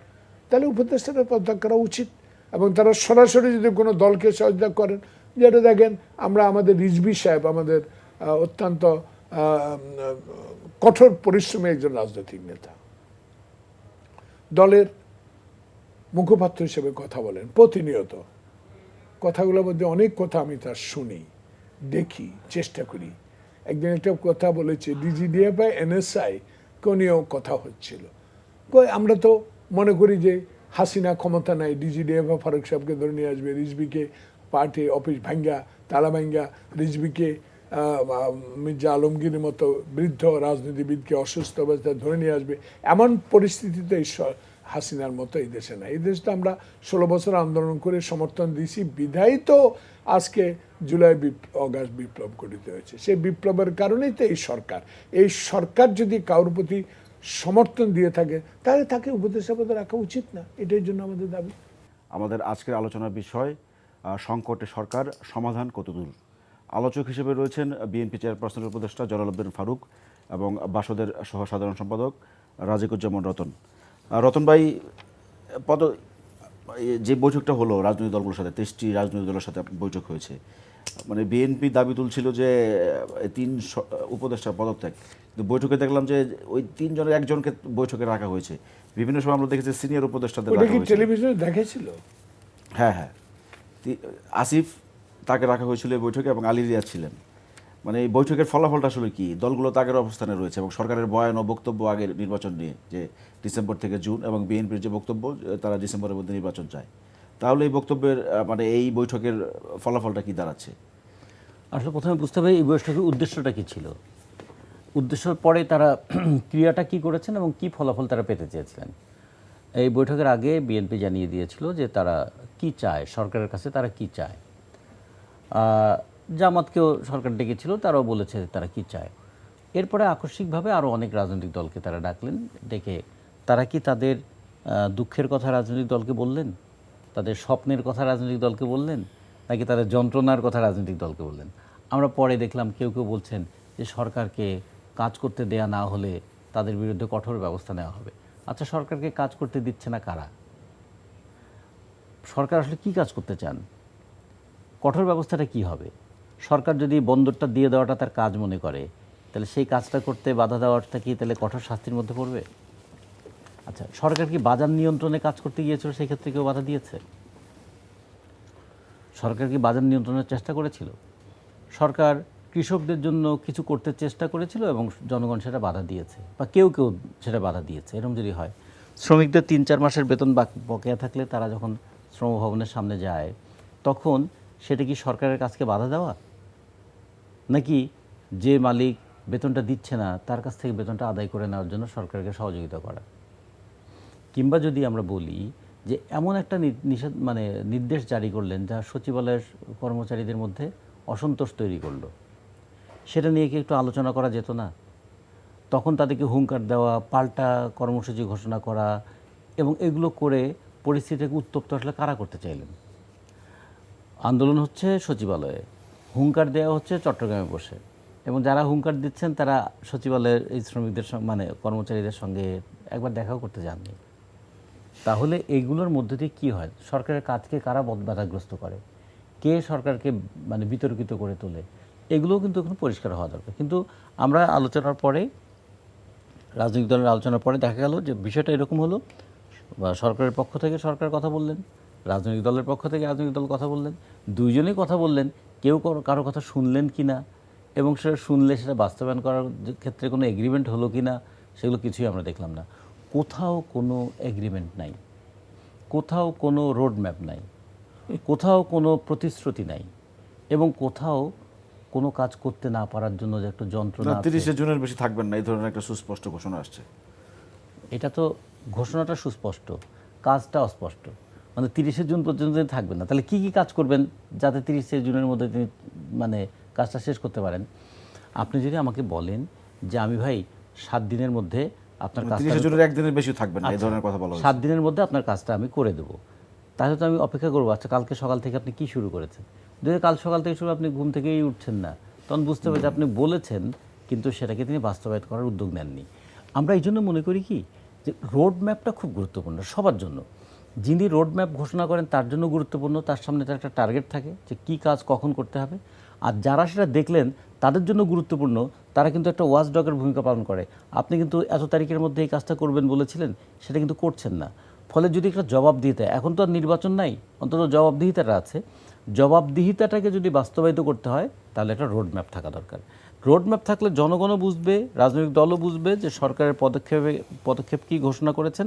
তাহলে উপদেষ্টাদের পদত্যাগ করা উচিত। এবং তারা সরাসরি যদি কোনো দলকে সহযোগিতা করেন, যেটা দেখেন আমরা আমাদের রিজভী সাহেব, আমাদের অত্যন্ত কঠোর পরিশ্রমী একজন রাজনৈতিক নেতা, দলের মুখপাত্র হিসেবে কথা বলেন প্রতিনিয়ত। কথাগুলোর মধ্যে অনেক কথা আমি তার শুনি, দেখি, চেষ্টা করি। একদিন একটা কথা বলেছে, ডিজিডিএফআই এনএসআই কোনিও কথা হচ্ছিল। আমরা তো মনে করি যে হাসিনা ক্ষমতা নাই, ডিজিডিএফআই ফারুক সাহেবকে ধরে নিয়ে আসবে, রিজভিকে পার্টি অফিস ভাঙ্গা, তালা ভাঙ্গা, রিজভিকে মির্জা আলমগীরের মতো বৃদ্ধ রাজনীতিবিদকে অসুস্থ অবস্থায় ধরে নিয়ে আসবে। এমন পরিস্থিতিতে হাসিনার মতো এই দেশে না। এই দেশ তো আমরা 16 বছর আন্দোলন করে সমর্থন দিয়েছি, বিধায়ী তো আজকে আগস্ট বিপ্লব গঠিত হয়েছে। সেই বিপ্লবের কারণেই তো এই সরকার যদি কারোর প্রতি সমর্থন দিয়ে থাকে তাহলে তাকে উপদেষ্টা পদে রাখা উচিত না। এটার জন্য আমাদের দাবি। আমাদের আজকের আলোচনার বিষয় সংকটে সরকার সমাধান কতদূর। আলোচক হিসেবে রয়েছেন বিএনপি চেয়ারপারসনের উপদেষ্টা জলাল উদ্দিন ফারুক এবং বাসদের সহ সাধারণ সম্পাদক রাজিকুজ্জামান রতন। রতন ভাই, যে বৈঠকটা হলো রাজনৈতিক দলগুলোর সাথে, 23টি রাজনৈতিক দলের সাথে বৈঠক হয়েছে, মানে বিএনপি দাবি তুলছিল যে 3 উপদেষ্টার পদত্যাগ, কিন্তু বৈঠকে দেখলাম যে ওই 3 জনের একজনকে বৈঠকে রাখা হয়েছে। বিভিন্ন সময় আমরা দেখেছি সিনিয়র উপদেষ্টাদের রাখা হয়েছে। টেলিভিশনে দেখেছিল। হ্যাঁ, আসিফ তাকে রাখা হয়েছিল এই বৈঠকে এবং আলী রিয়াজ ছিলেন। মানে এই বৈঠকের ফলাফলটা আসলে কি? দলগুলো তো আগের অবস্থানে রয়েছে এবং সরকারের বয়ান ও বক্তব্য আগের নির্বাচন নিয়ে, যে ডিসেম্বর থেকে জুন, এবং বিএনপির যে বক্তব্য তারা ডিসেম্বরের মধ্যে নির্বাচন চায়। তাহলে এই বক্তব্যের মানে এই বৈঠকের ফলাফলটা কি দাঁড়াচ্ছে? আসলে প্রথমে বুঝতে হবে এই বৈঠকের উদ্দেশ্যটা কী ছিল, উদ্দেশ্যের পরে তারা ক্রিয়াটা কি করেছেন এবং কি ফলাফল তারা পেতে চেয়েছিলেন। এই বৈঠকের আগে বিএনপি জানিয়ে দিয়েছিল যে তারা কি চায়, সরকারের কাছে তারা কি চায়। জামাতকেও সরকার ডেকেছিল, তারাও বলেছে তারা কি চায়। এরপরে আকস্মিকভাবে আরও অনেক রাজনৈতিক দলকে তারা ডাকলেন, ডেকে তারা কি তাদের দুঃখের কথা রাজনৈতিক দলকে বললেন, তাদের স্বপ্নের কথা রাজনৈতিক দলকে বললেন, নাকি তাদের যন্ত্রণার কথা রাজনৈতিক দলকে বললেন। আমরা পরে দেখলাম কেউ কেউ বলছেন যে সরকারকে কাজ করতে দেয়া না হলে তাদের বিরুদ্ধে কঠোর ব্যবস্থা নেওয়া হবে। আচ্ছা, সরকারকে কাজ করতে দিচ্ছে না কারা? সরকার আসলে কি কাজ করতে চান? কঠোর ব্যবস্থাটা কি হবে? সরকার যদি বন্দরটা দিয়ে দেওয়াটা তার কাজ মনে করে, তাহলে সেই কাজটা করতে বাধা দেওয়াটা কি তাহলে কঠোর শাস্তির মধ্যে পড়বে? আচ্ছা, সরকার কি বাজার নিয়ন্ত্রণে কাজ করতে গিয়েছিল, সেই ক্ষেত্রে কেউ বাধা দিয়েছে? সরকার কি বাজার নিয়ন্ত্রণের চেষ্টা করেছিল? সরকার কৃষকদের জন্য কিছু করতে চেষ্টা করেছিল এবং জনগণ সেটা বাধা দিয়েছে, বা কেউ কেউ সেটা বাধা দিয়েছে। এরকম যদি হয়, শ্রমিকদের 3-4 মাসের বেতন বকেয়া থাকলে তারা যখন শ্রম ভবনের সামনে যায়, তখন সেটা কি সরকারের কাছকে বাধা দেওয়া, নাকি যে মালিক বেতনটা দিচ্ছে না তার কাছ থেকে বেতনটা আদায় করে নেওয়ার জন্য সরকারকে সহযোগিতা করা? কিংবা যদি আমরা বলি যে এমন একটা নির্দেশ জারি করলেন যা সচিবালয়ের কর্মচারীদের মধ্যে অসন্তোষ তৈরি করলো, সেটা নিয়ে কি একটু আলোচনা করা যেত না? তখন তাদেরকে হুঙ্কার দেওয়া, পাল্টা কর্মসূচি ঘোষণা করা, এবং এগুলো করে পরিস্থিতিকে উত্তপ্ত আসলে কারা করতে চাইলেন? আন্দোলন হচ্ছে সচিবালয়ে, হুঙ্কার দেওয়া হচ্ছে চট্টগ্রামে বসে, এবং যারা হুঙ্কার দিচ্ছেন তারা সচিবালয়ের এই শ্রমিকদের কর্মচারীদের সঙ্গে একবার দেখাও করতে যাননি। তাহলে এইগুলোর মধ্যে দিয়ে কী হয়? সরকারের কাজকে কারা বাধাগ্রস্ত করে, কে সরকারকে বিতর্কিত করে তোলে, এগুলোও কিন্তু এখন পরিষ্কার হওয়া দরকার। কিন্তু আমরা আলোচনার পরে, রাজনৈতিক দলের আলোচনার পরে দেখা গেল যে বিষয়টা এরকম হলো, সরকারের পক্ষ থেকে সরকার কথা বললেন, রাজনৈতিক দলের পক্ষ থেকে রাজনৈতিক দল কথা বললেন, দুইজনেই কথা বললেন, কেউ কারো কথা শুনলেন কি না, এবং সেটা শুনলে সেটা বাস্তবায়ন করার ক্ষেত্রে কোনো এগ্রিমেন্ট হলো কি না, সেগুলো কিছুই আমরা দেখলাম না। কোথাও কোনো এগ্রিমেন্ট নাই, কোথাও কোনো রোড ম্যাপ নাই, কোথাও কোনো প্রতিশ্রুতি নাই, এবং কোথাও কোনো কাজ করতে না পারার জন্য যে একটা যন্ত্রণা। 30 জুনের বেশি থাকবেন না, এই ধরনের একটা সুস্পষ্ট ঘোষণা আসছে। এটা তো ঘোষণাটা সুস্পষ্ট, কাজটা অস্পষ্ট। 30 জুন পর্যন্ত থাকবেন না, তাহলে কি কি কাজ করবেন যাতে 30 জুনের মধ্যে তিনি কাজটা শেষ করতে পারেন? আপনি যদি আমাকে বলেন যে আমি ভাই 7 দিনের মধ্যে আপনার কাজ, 30 জুনের একদিনের বেশি থাকবেন না, এই ধরনের কথা বলা হয়েছে। 7 দিনের মধ্যে আপনার কাজটা আমি করে দেবো, তাহলে তো আমি অপেক্ষা করবো। আচ্ছা, কালকে সকাল থেকে আপনি কি শুরু করেছেন? যদি কাল সকাল থেকে শুরু আপনি ঘুম থেকেই উঠছেন না, তখন বুঝতে হবে যে আপনি বলেছেন কিন্তু সেটাকে তিনি বাস্তবায়ন করার উদ্যোগ নেননি। আমরা এই জন্য মনে করি কি যে রোড ম্যাপটা খুব গুরুত্বপূর্ণ সবার জন্য। যিনি রোড ম্যাপ ঘোষণা করেন তার জন্য গুরুত্বপূর্ণ, তার সামনে তার একটা টার্গেট থাকে যে কী কাজ কখন করতে হবে। আর যারা সেটা দেখলেন তাদের জন্য গুরুত্বপূর্ণ, তারা কিন্তু একটা ওয়াচ ডগের ভূমিকা পালন করে। আপনি কিন্তু এত তারিখের মধ্যে এই কাজটা করবেন বলেছিলেন, সেটা কিন্তু করছেন না। ফলে যদি একটা জবাবদিহিতা, এখন তো আর নির্বাচন নাই, অন্তত জবাবদিহিতাটা আছে, জবাবদিহিতাটাকে যদি বাস্তবায়িত করতে হয় তাহলে একটা রোড ম্যাপ থাকা দরকার। রোডম্যাপ থাকলে জনগণও বুঝবে, রাজনৈতিক দলও বুঝবে যে সরকারের পদক্ষেপ কি ঘোষণা করেছেন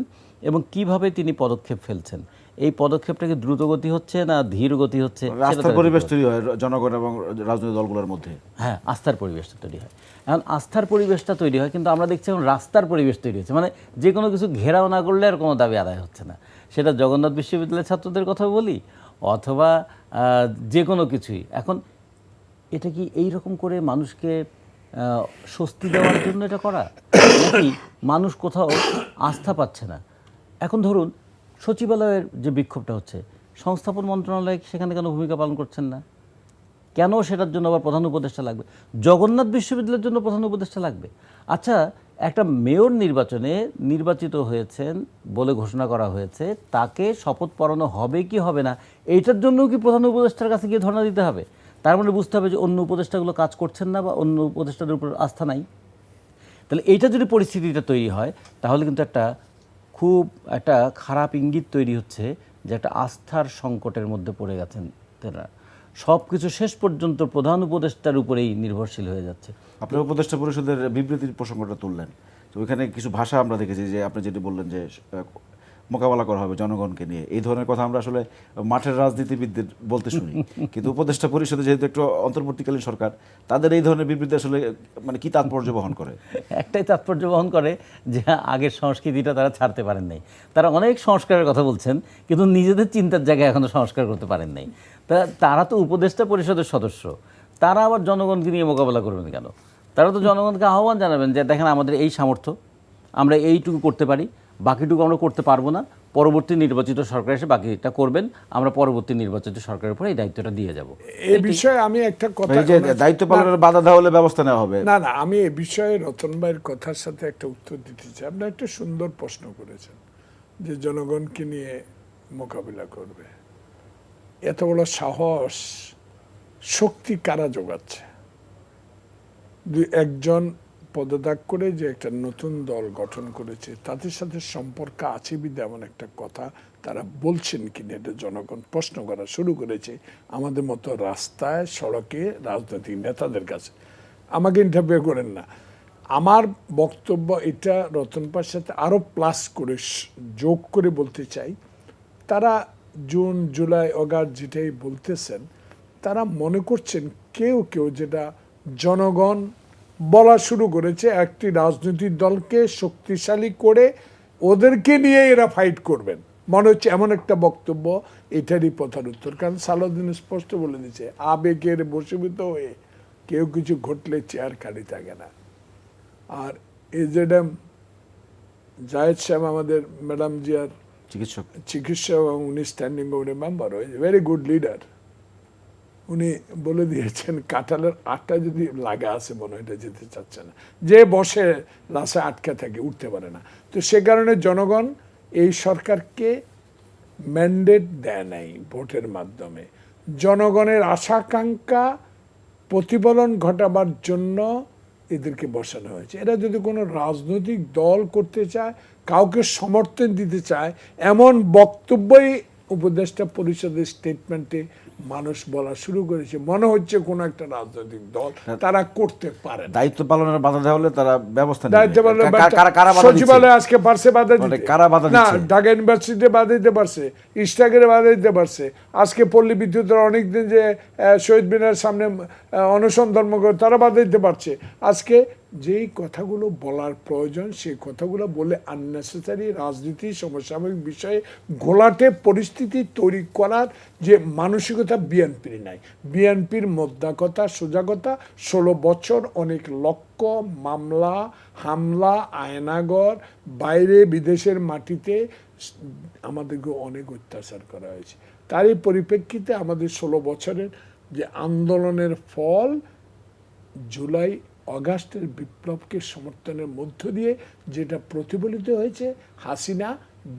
এবং কিভাবে তিনি পদক্ষেপ ফেলছেন। এই পদক্ষেপটাকে দ্রুতগতি হচ্ছে না ধীর গতি হচ্ছে, সেটা রাস্তার তারা পরিবেশ দেখতে তৈরি হয় জনগণ এবং রাজনৈতিক দলগুলোর মধ্যে। হ্যাঁ, আস্থার পরিবেশটা তৈরি হয়। এখন আস্থার পরিবেশটা তৈরি হয়, কিন্তু আমরা দেখছি এখন রাস্তার পরিবেশ তৈরি হচ্ছে, মানে যে কোনো কিছু ঘেরাও না করলে আর কোনো দাবি আদায় হচ্ছে না। সেটা জগন্নাথ বিশ্ববিদ্যালয়ের ছাত্রদের কথা বলি অথবা যে কোনো কিছুই। এখন এটা কি এই রকম করে মানুষকে স্বস্তি দেওয়ার জন্য এটা করা, নাকি মানুষ কোথাও আস্থা পাচ্ছে না? এখন ধরুন সচিবালয়ের যে বিক্ষোভটা হচ্ছে, সংস্থাপন মন্ত্রণালয় সেখানে কেন ভূমিকা পালন করছেন না? কেন সেটার জন্য আবার প্রধান উপদেষ্টা লাগবে? জগন্নাথ বিশ্ববিদ্যালয়ের জন্য প্রধান উপদেষ্টা লাগবে? আচ্ছা, একটা মেয়র নির্বাচনে নির্বাচিত হয়েছেন বলে ঘোষণা করা হয়েছে, তাকে শপথ পড়ানো হবে কি হবে না এইটার জন্যও কি প্রধান উপদেষ্টার কাছে গিয়ে ধর্ণা দিতে হবে? তার মানে বুঝতে হবে যে অন্য উপদেষ্টাগুলো কাজ করছেন না বা অন্য উপদেষ্টাদের উপর আস্থা নাই। তাহলে এইটা যদি পরিস্থিতিটা তৈরি হয়, তাহলে কিন্তু খুব একটা খারাপ ইঙ্গিত তৈরি হচ্ছে যে একটা আস্থার সংকটের মধ্যে পড়ে গেছেন তারা। সব কিছু শেষ পর্যন্ত প্রধান উপদেষ্টার উপরেই নির্ভরশীল হয়ে যাচ্ছে। আপনি উপদেষ্টা পরিষদের বিবৃতির প্রসঙ্গটা তুললেন, তো ওইখানে কিছু ভাষা আমরা দেখেছি যে আপনি যেটি বললেন যে মোকাবেলা করা হবে জনগণকে নিয়ে, এই ধরনের কথা আমরা আসলে মাঠের রাজনীতিবিদদের বলতে শুনি। কিন্তু উপদেষ্টা পরিষদে যেহেতু একটু অন্তর্বর্তীকালীন সরকার, তাদের এই ধরনের বিবৃতি আসলে মানে কি তাৎপর্য বহন করে? একটাই তাৎপর্য বহন করে যে আগের সংস্কৃতিটা তারা ছাড়তে পারেন নাই। তারা অনেক সংস্কারের কথা বলছেন, কিন্তু নিজেদের চিন্তার জায়গায় এখনো সংস্কার করতে পারেন নাই। তারা তো উপদেষ্টা পরিষদের সদস্য, তারা আবার জনগণকে নিয়ে মোকাবেলা করবেন কেন? তারা তো জনগণকে আহ্বান জানাবেন যে দেখেন আমাদের এই সামর্থ্য, আমরা এইটুকু করতে পারি, বাকিটুকু আমরা করতে পারবো না, পরবর্তী নির্বাচিত সরকার এসে বাকিটা করবেন, আমরা পরবর্তী নির্বাচিত সরকারের উপর এই দায়িত্বটা দিয়ে যাব। এই বিষয়ে আমি একটা কথা, এই যে দায়িত্ব পালনের বাধা দেওয়া হলে ব্যবস্থা নেওয়া হবে। না না, আমি এই বিষয়ে রতন ভাইয়ের কথার সাথে একটা উত্তর দিতে চাই। আপনি একটা সুন্দর প্রশ্ন করেছেন যে জনগণকে নিয়ে মোকাবিলা করবে। এত বড় সাহস শক্তি কারা যোগাচ্ছে? একজন পদত্যাগ করে যে একটা নতুন দল গঠন করেছে, তাদের সাথে সম্পর্ক আছে বিধে এমন একটা কথা তারা বলছেন কিনা, এটা জনগণ প্রশ্ন করা শুরু করেছে আমাদের মতো রাস্তায় সড়কে রাজনৈতিক নেতাদের কাছে। আমাকে ইন্টারভিউ করেন না, আমার বক্তব্য এটা রতন পার সাথে আরও প্লাস করে যোগ করে বলতে চাই। তারা জুন জুলাই অগাস্ট যেটাই বলতেছেন, তারা মনে করছেন কেউ কেউ যেটা জনগণ বলা শুরু করেছে, একটি রাজনৈতিক দলকে শক্তিশালী করে ওদেরকে নিয়ে এরা ফাইট করবেন, মনে হচ্ছে এমন একটা বক্তব্য। এটারই পথার উত্তর। কারণ সালাউদ্দিন স্পষ্ট বলে দিচ্ছে, আবেগের বশীভূত হয়ে কেউ কিছু ঘটলে চেয়ার খালি থাকে না। আর এজেডএম জায়েদ সাহেব আমাদের ম্যাডাম জিয়ার চিকিৎসক এবং উনি স্ট্যান্ডিং বোর্ডের মেম্বার, ভেরি গুড লিডার। উনি বলে দিয়েছেন কাঁঠালের আটটা যদি লাগা আছে মনে হয় যেতে চাচ্ছে না, যে বসে লাশে আটকে থাকে উঠতে পারে না। তো সে কারণে জনগণ এই সরকারকে ম্যান্ডেট দেয় নাই ভোটের মাধ্যমে। জনগণের আশাকাঙ্ক্ষা প্রতিফলন ঘটাবার জন্য এদেরকে বসানো হয়েছে। এরা যদি কোনো রাজনৈতিক দল করতে চায়, কাউকে সমর্থন দিতে চায়, এমন বক্তব্যই উপদেষ্টা পরিষদের স্টেটমেন্টে মানুষ বলা শুরু করেছে, মনে হচ্ছে কোন একটা রাজনৈতিক দল তারা করতে পারে। দায়িত্ব পালনের বাধা দেওয়া হলে তারা ব্যবস্থা নেবে। সচিবালয় আজকে পারছে বাধা দিতে, না ঢাকা ইউনিভার্সিটিতে বাধা দিতে পারছে, ইস্টাগেরে বাধা দিতে পারছে, আজকে পল্লী বিদ্যুতের অনেকদিন যে শহীদ মিনারের সামনে অনশন ধর্মঘট, তারা বাধা দিতে পারছে। আজকে যেই কথাগুলো বলার প্রয়োজন সেই কথাগুলো বলে আননেসেসারি রাজনীতি সমসাময়িক বিষয়ে ঘোলাটে পরিস্থিতি তৈরি করার যে মানসিকতা বিএনপির নাই। বিএনপির মোদ্দা কথা, সোজা কথা, 16 বছর অনেক লক্ষ মামলা হামলা, আয়নাগর, বাইরে বিদেশের মাটিতে আমাদেরকে অনেক অত্যাচার করা হয়েছে। তারই পরিপ্রেক্ষিতে আমাদের 16 বছরের যে আন্দোলনের ফল, জুলাই অগাস্টের বিপ্লবকে সমর্থনের মধ্য দিয়ে যেটা প্রতিফলিত হয়েছে, হাসিনা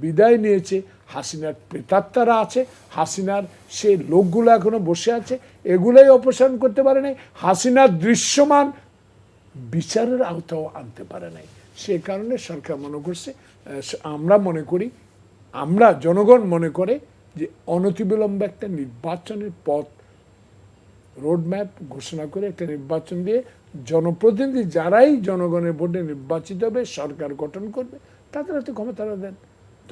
বিদায় নিয়েছে, হাসিনার প্রেতাত্মারা আছে, হাসিনার সে লোকগুলো এখনো বসে আছে, এগুলাই অপসারণ করতে পারে নাই। হাসিনার দৃশ্যমান বিচারের আওতাও আনতে পারে নাই। সে কারণে সরকার মনে করছে, আমরা মনে করি, আমরা জনগণ মনে করে যে অনতিবিলম্বে একটা নির্বাচনের পথ রোডম্যাপ ঘোষণা করে একটা নির্বাচন দিয়ে জনপ্রতিনিধি যারাই জনগণের ভোটে নির্বাচিত হবে, সরকার গঠন করবে, তাদের হাতে ক্ষমতাটা দেন।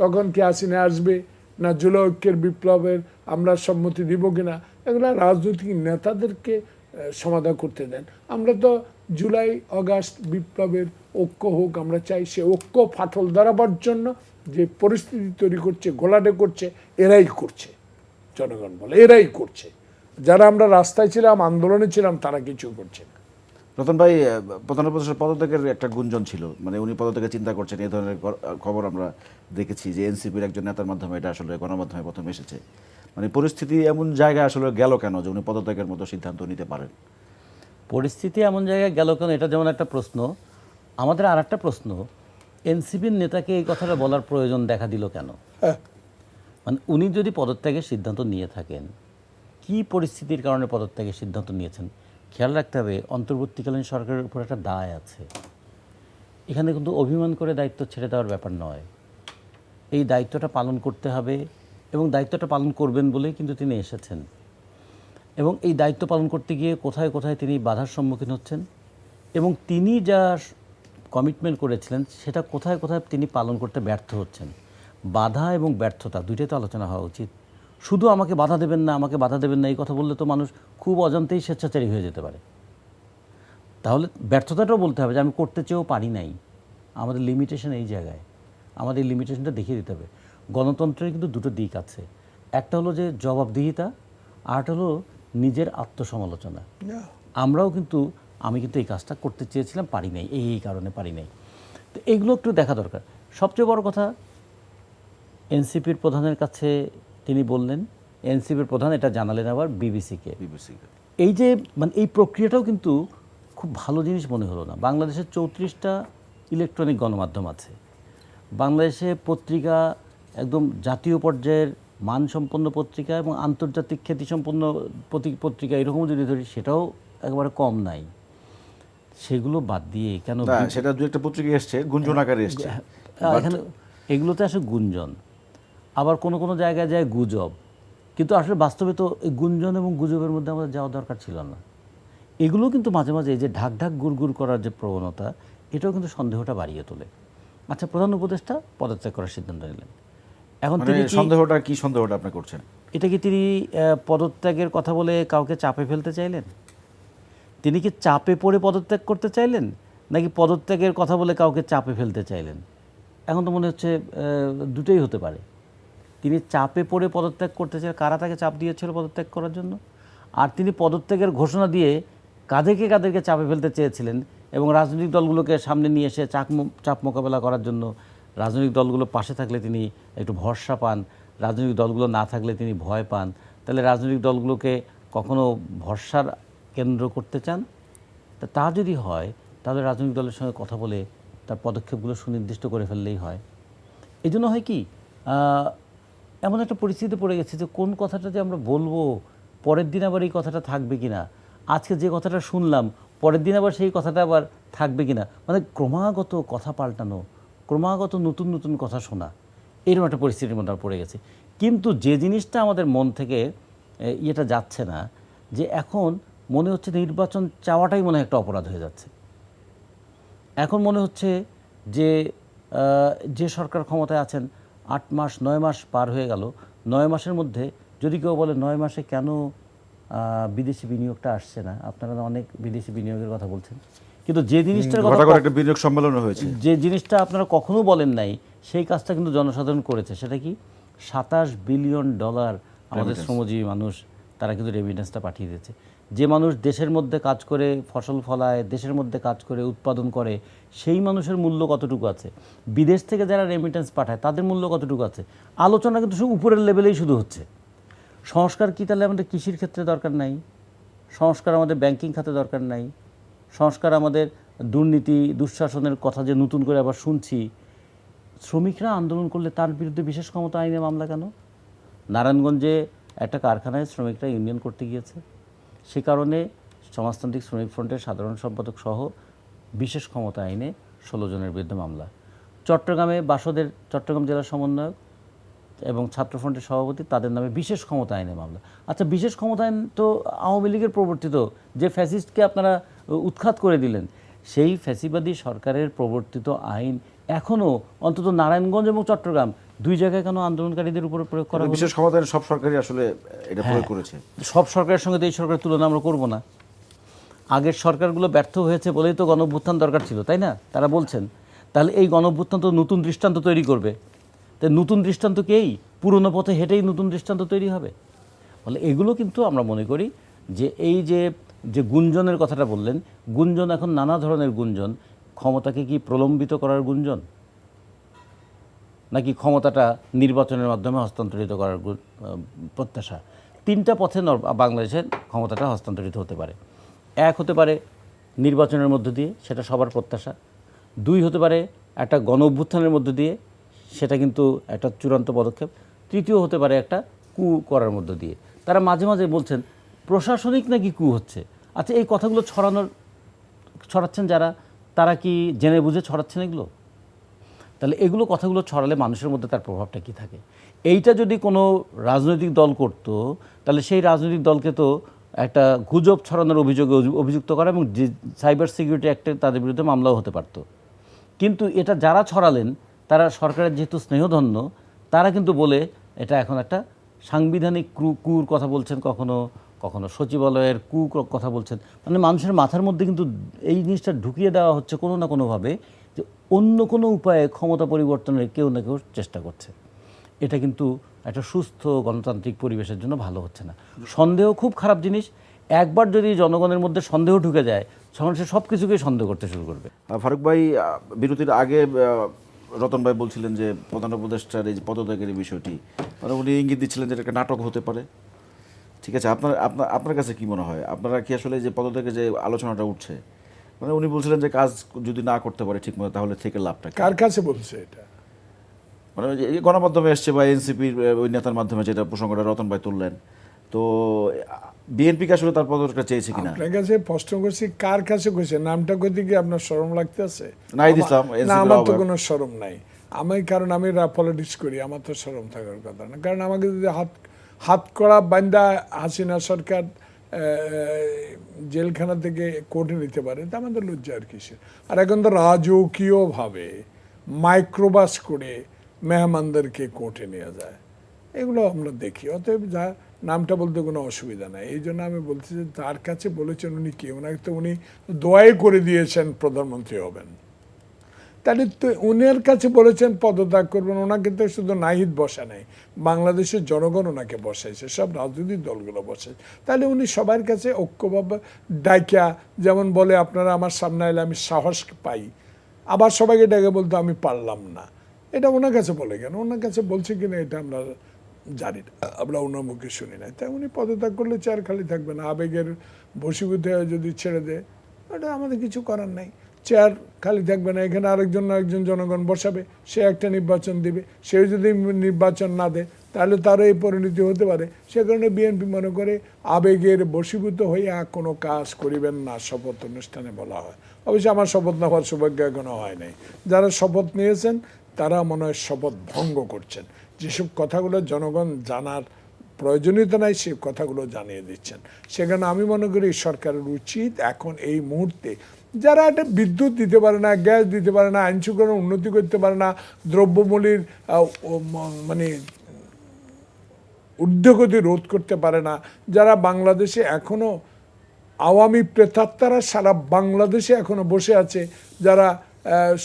তখন কি হাসিনা আসবে না জুলাই ঐক্যের বিপ্লবের আমরা সম্মতি দিব কিনা, এগুলো রাজনৈতিক নেতাদেরকে সমাধান করতে দেন। আমরা তো জুলাই আগস্ট বিপ্লবের ঐক্য হোক আমরা চাই। সে ঐক্য ফাটল ধরাবার জন্য যে পরিস্থিতি তৈরি করছে, ঘোলাটে করছে, এরাই করছে। জনগণ বলে এরাই করছে। যারা আমরা রাস্তায় ছিলাম, আন্দোলনে ছিলাম, তারা কিছু করছে না। রতন ভাই, প্রধান উপদেষ্টার পদত্যাগের একটা গুঞ্জন ছিল, মানে উনি পদত্যাগের চিন্তা করছেন, এই ধরনের খবর আমরা দেখেছি যে এনসিপির একজন নেতার মাধ্যমে এটা আসলে গণমাধ্যমে প্রথম এসেছে। মানে পরিস্থিতি এমন জায়গায় আসলে গেল কেন যে উনি পদত্যাগের মতো সিদ্ধান্ত নিতে পারেন? পরিস্থিতি এমন জায়গায় গেল কেন, এটা যেমন একটা প্রশ্ন। আমাদের আর একটা প্রশ্ন, এনসিপির নেতাকে এই কথাটা বলার প্রয়োজন দেখা দিল কেন? হ্যাঁ, মানে উনি যদি পদত্যাগের সিদ্ধান্ত নিয়ে থাকেন, কি পরিস্থিতির কারণে পদত্যাগের সিদ্ধান্ত নিয়েছেন? খেয়াল রাখতে হবে, অন্তর্বর্তীকালীন সরকারের উপর একটা দায় আছে। এখানে কিন্তু অভিমান করে দায়িত্ব ছেড়ে দেওয়ার ব্যাপার নয়। এই দায়িত্বটা পালন করতে হবে এবং দায়িত্বটা পালন করবেন বলেই কিন্তু তিনি এসেছেন। এবং এই দায়িত্ব পালন করতে গিয়ে কোথায় কোথায় তিনি বাধার সম্মুখীন হচ্ছেন এবং তিনি যা কমিটমেন্ট করেছিলেন সেটা কোথায় কোথায় তিনি পালন করতে ব্যর্থ হচ্ছেন। বাধা এবং ব্যর্থতা দুইটাই তো আলোচনা হওয়া উচিত। শুধু আমাকে বাধা দেবেন না, আমাকে বাধা দেবেন না, এই কথা বললে তো মানুষ খুব অজান্তেই স্বেচ্ছাচারী হয়ে যেতে পারে। তাহলে ব্যর্থতাটাও বলতে হবে যে আমি করতে চেয়েও পারি নাই। আমাদের লিমিটেশন এই জায়গায়, আমাদের এই লিমিটেশনটা দেখিয়ে দিতে হবে। গণতন্ত্রের কিন্তু দুটো দিক আছে, একটা হলো যে জবাবদিহিতা, আরটা হলো নিজের আত্মসমালোচনা। আমরাও কিন্তু আমি কিন্তু এই কাজটা করতে চেয়েছিলাম, পারি নাই, এই কারণে পারি নাই। তো এইগুলো একটু দেখা দরকার। সবচেয়ে বড় কথা, এনসিপির প্রধানের কাছে তিনি বললেন, এনসিপির প্রধান এটা জানালেন আবার বিবিসিকে। এই যে মানে এই প্রক্রিয়াটাও কিন্তু খুব ভালো জিনিস মনে হলো না। বাংলাদেশের 34টা ইলেকট্রনিক গণমাধ্যম আছে। বাংলাদেশে পত্রিকা একদম জাতীয় পর্যায়ের মানসম্পন্ন পত্রিকা এবং আন্তর্জাতিক খ্যাতিসম্পন্ন পত্রিকা এরকম যদি ধরি, সেটাও একেবারে কম নাই। সেগুলো বাদ দিয়ে কেন সেটা দু একটা পত্রিকা এসছে, গুঞ্জন আকারে এসছে। এখানে এগুলোতে আসে গুঞ্জন, আবার কোনো কোনো জায়গায় যায় গুজব। কিন্তু আসলে বাস্তবে তো এই গুঞ্জন এবং গুজবের মধ্যে আমাদের যাওয়া দরকার ছিল না। এগুলো কিন্তু মাঝে মাঝে এই যে ঢাক ঢাক গুড় করার যে প্রবণতা, এটাও কিন্তু সন্দেহটা বাড়িয়ে তোলে। আচ্ছা, প্রধান উপদেষ্টা পদত্যাগ করার সিদ্ধান্ত নিলেন। এখন তিনি সন্দেহটা কি, সন্দেহটা আপনি করছেন? এটা কি তিনি পদত্যাগের কথা বলে কাউকে চাপে ফেলতে চাইলেন? তিনি কি চাপে পড়ে পদত্যাগ করতে চাইলেন, নাকি পদত্যাগের কথা বলে কাউকে চাপে ফেলতে চাইলেন? এখন তো মনে হচ্ছে দুটোই হতে পারে। তিনি চাপে পড়ে পদত্যাগ করতে চাইলেন, কারা তাকে চাপ দিয়েছিল পদত্যাগ করার জন্য, আর তিনি পদত্যাগের ঘোষণা দিয়ে কাদেরকে চাপে ফেলতে চেয়েছিলেন এবং রাজনৈতিক দলগুলোকে সামনে নিয়ে এসে চাপ মোকাবেলা করার জন্য রাজনৈতিক দলগুলো পাশে থাকলে তিনি একটু ভরসা পান, রাজনৈতিক দলগুলো না থাকলে তিনি ভয় পান। তাহলে রাজনৈতিক দলগুলোকে কখনো ভরসার কেন্দ্র করতে চান। তা যদি হয়, তাহলে রাজনৈতিক দলের সঙ্গে কথা বলে তার পদক্ষেপগুলো সুনির্দিষ্ট করে ফেললেই হয়। এই জন্য হয় কি, এমন একটা পরিস্থিতিতে পড়ে গেছে যে কোন কথাটা যে আমরা বলবো, পরের দিন আবার এই কথাটা থাকবে কিনা, আজকে যে কথাটা শুনলাম পরের দিন আবার সেই কথাটা আবার থাকবে কিনা, মানে ক্রমাগত কথা পাল্টানো, ক্রমাগত নতুন নতুন কথা শোনা, এরকম একটা পরিস্থিতির মধ্যে পড়ে গেছে। কিন্তু যে জিনিসটা আমাদের মন থেকে ইয়েটা যাচ্ছে না, যে এখন মনে হচ্ছে নির্বাচন চাওয়াটাই মনে হয় একটা অপরাধ হয়ে যাচ্ছে। এখন মনে হচ্ছে যে সরকার ক্ষমতায় আছেন 8 মাস 9 মাস পার হয়ে গেল, 9 মাসের মধ্যে যদি কেউ বলে 9 মাসে কেন বিদেশি বিনিয়োগটা আসছে না, আপনারা অনেক বিদেশি বিনিয়োগের কথা বলছেন, কিন্তু যে জিনিসটার কথা একটা বিনিয়োগ সম্মেলন হয়েছে, যে জিনিসটা আপনারা কখনো বলেন নাই, সেই কাজটা কিন্তু জনসাধারণ করেছে। সেটা কি, $27 বিলিয়ন আমাদের শ্রমজীবী মানুষ তারা কিন্তু রেমিটেন্সটা পাঠিয়ে দিয়েছে। যে মানুষ দেশের মধ্যে কাজ করে ফসল ফলায়, দেশের মধ্যে কাজ করে উৎপাদন করে, সেই মানুষের মূল্য কতটুকু আছে, বিদেশ থেকে যারা রেমিটেন্স পাঠায় তাদের মূল্য কতটুকু আছে, আলোচনা কিন্তু শুধু উপরের লেভেলেই শুধু হচ্ছে। সংস্কার কি তাহলে আমাদের কৃষির ক্ষেত্রে দরকার নাই? সংস্কার আমাদের ব্যাংকিং খাতে দরকার নাই? সংস্কার আমাদের দুর্নীতি দুঃশাসনের কথা যে নতুন করে আবার শুনছি, শ্রমিকরা আন্দোলন করলে তার বিরুদ্ধে বিশেষ ক্ষমতা আইনে মামলা কেন? নারায়ণগঞ্জে একটা কারখানায় শ্রমিকরা ইউনিয়ন করতে গিয়েছে, সে কারণে সমাজতান্ত্রিক শ্রমিক ফ্রন্টের সাধারণ সম্পাদক সহ বিশেষ ক্ষমতা আইনে 16 জনের বিরুদ্ধে মামলা। চট্টগ্রামে বাসদের চট্টগ্রাম জেলার সমন্বয়ক এবং ছাত্রফ্রন্টের সভাপতি, তাদের নামে বিশেষ ক্ষমতা আইনে মামলা। আচ্ছা, বিশেষ ক্ষমতা আইন তো আওয়ামী লীগের প্রবর্তিত, যে ফ্যাসিস্টকে আপনারা উৎখাত করে দিলেন। সেই ফ্যাসিবাদী সরকারের প্রবর্তিত আইন এখনও অন্তত নারায়ণগঞ্জ এবং চট্টগ্রাম 2 জায়গায় কেন আন্দোলনকারীদের উপরে প্রয়োগ করা হলো? বিশেষ ক্ষমতা সব সরকারই আসলে এটা প্রয়োগ করেছে। সব সরকারের সঙ্গে তো এই সরকারের তুলনা আমরা করব না। আগের সরকারগুলো ব্যর্থ হয়েছে বলেই তো গণঅভ্যুত্থান দরকার ছিল, তাই না? তারা বলছেন। তাহলে এই গণঅভ্যুত্থান তো নতুন দৃষ্টান্ত তৈরি করবে। তাই নতুন দৃষ্টান্ত কেই পুরনো পথে হেঁটেই নতুন দৃষ্টান্ত তৈরি হবে। ফলে এগুলো কিন্তু আমরা মনে করি যে এই যে গুঞ্জনের কথাটা বললেন, গুঞ্জন এখন নানা ধরনের গুঞ্জন। ক্ষমতাকে কি প্রলম্বিত করার গুঞ্জন, নাকি ক্ষমতাটা নির্বাচনের মাধ্যমে হস্তান্তরিত করার প্রত্যাশা? 3টা পথে বাংলাদেশের ক্ষমতাটা হস্তান্তরিত হতে পারে। 1 হতে পারে নির্বাচনের মধ্য দিয়ে, সেটা সবার প্রত্যাশা। 2 হতে পারে একটা গণ অভ্যুত্থানের মধ্য দিয়ে, সেটা কিন্তু একটা চূড়ান্ত পদক্ষেপ। 3য় হতে পারে একটা কু করার মধ্য দিয়ে। তারা মাঝে মাঝে বলছেন প্রশাসনিক নাকি কু হচ্ছে। আচ্ছা, এই কথাগুলো ছড়াচ্ছেন যারা, তারা কি জেনে বুঝে ছড়াচ্ছেন এগুলো? তাহলে এগুলো কথাগুলো ছড়ালে মানুষের মধ্যে তার প্রভাবটা কী থাকে? এইটা যদি কোনো রাজনৈতিক দল করত, তাহলে সেই রাজনৈতিক দলকে তো একটা গুজব ছড়ানোর অভিযোগে অভিযুক্ত করা এবং সাইবার সিকিউরিটি অ্যাক্টে তাদের বিরুদ্ধে মামলাও হতে পারত। কিন্তু এটা যারা ছড়ালেন, তারা সরকারের যেহেতু স্নেহধন্য, তারা কিন্তু বলে এটা এখন একটা সাংবিধানিক কুর কথা বলছেন, কখনো কখনো সচিবালয়ের কথা বলছেন। মানে মানুষের মাথার মধ্যে কিন্তু এই জিনিসটা ঢুকিয়ে দেওয়া হচ্ছে কোনো না কোনোভাবে, যে অন্য কোনো উপায়ে ক্ষমতা পরিবর্তনের কেউ না কেউ চেষ্টা করছে। এটা কিন্তু একটা সুস্থ গণতান্ত্রিক পরিবেশের জন্য ভালো হচ্ছে না। সন্দেহ খুব খারাপ জিনিস। একবার যদি জনগণের মধ্যে সন্দেহ ঢুকে যায়, তখন সে সব কিছুকেই সন্দেহ করতে শুরু করবে। ফারুক ভাই, বিরতির আগে রতন ভাই বলছিলেন যে প্রধান উপদেষ্টার এই যে পদত্যাগের এই বিষয়টি, মানে উনি ইঙ্গিত দিচ্ছিলেন যে এটা একটা নাটক হতে পারে। ঠিক আছে, আপনার কাছে কি মনে হয়? আপনারা কি আসলে যে পদত্যাগের যে আলোচনাটা উঠছে, মানে উনি বলছিলেন যে কাজ যদি না করতে পারে ঠিক মতো, তাহলে থেকে লাভটা কি? কার কাছে বলছে এটা? মানে গণমাধ্যমে এসছে বা এনসিপির ওই নেতার মাধ্যমে, যেটা প্রসঙ্গটা রতন ভাই তুললেন। তো বিএনপিকে আসলে তার পদত্যাগটা চেয়েছে কিনা? আপনার কাছে প্রশ্ন করছি, কার কাছে কইছে? নামটা কইতে কি আপনার শরম লাগতেছে? নাহিদ ইসলাম, না, আমার তো আহ্বায়ক। কোনো শরম নাই। কারণ আমি পলিটিক্স করি, আমার তো শরম থাকার কথা না। কারণ আমাকে যদি হাত করা বান্দা হাসিনা সরকার জেলখানা থেকে কোর্টে নিতে পারে, তা আমাদের লজ্জা আর কিসের? আর এখন তো রাজকীয়ভাবে মাইক্রোবাস করে মেহমানদেরকে কোর্টে নিয়ে যায়, এগুলো আমরা দেখি। অতএব যা নামটা বলতে কোনো অসুবিধা নাই। এই জন্য আমি বলছি যে তার কাছে বলেছেন উনি কে? ওনাকে তো উনি দোয়াই করে দিয়েছেন প্রধানমন্ত্রী হবেন। তাহলে তো উনার কাছে বলেছেন পদত্যাগ করবেন। ওনাকে তো শুধু নাহিদ বসা নেই, বাংলাদেশের জনগণ ওনাকে বসাইছে, সব রাজনৈতিক দলগুলো বসাইছে। তাহলে উনি সবার কাছে ঐক্যভাবে ডাইকা, যেমন বলে আপনারা আমার সামনে এলে আমি সাহস পাই, আবার সবাইকে ডেকে বলতে আমি পারলাম না, এটা ওনার কাছে বলে কেন? ওনার কাছে বলছে কিনা এটা আমরা জানি না, আমরা ওনার মুখে শুনি না। তাই উনি পদত্যাগ করলে চেয়ার খালি থাকবে না। আবেগের বশীভূত হয়ে যদি ছেড়ে দেয়, ওটা আমাদের কিছু করার নাই। চেয়ার খালি থাকবে না, এখানে আরেকজন জনগণ বসাবে, সে একটা নির্বাচন দিবে। সে যদি নির্বাচন না দেয়, তাহলে তারও এই পরিণতি হতে পারে। সে কারণে বিএনপি মনে করে আবেগের বশীভূত হইয়া কোনো কাজ করিবেন না, শপথ অনুষ্ঠানে বলা হয়। অবশ্যই আমার শপথ নেওয়ার সৌভাগ্য এখনো হয় নাই। যারা শপথ নিয়েছেন তারা মনে হয় শপথ ভঙ্গ করছেন। যেসব কথাগুলো জনগণ জানার প্রয়োজনীয়তা নাই, সেই কথাগুলো জানিয়ে দিচ্ছেন। সেখানে আমি মনে করি সরকারের উচিত এখন এই মুহূর্তে, যারা একটা বিদ্যুৎ দিতে পারে না, গ্যাস দিতে পারে না, আইন শৃঙ্খলার উন্নতি করতে পারে না, দ্রব্যমূল্যের মানে ঊর্ধ্বগতি রোধ করতে পারে না, যারা বাংলাদেশে এখনো আওয়ামী প্রেতাত্মারা সারা বাংলাদেশে এখনো বসে আছে, যারা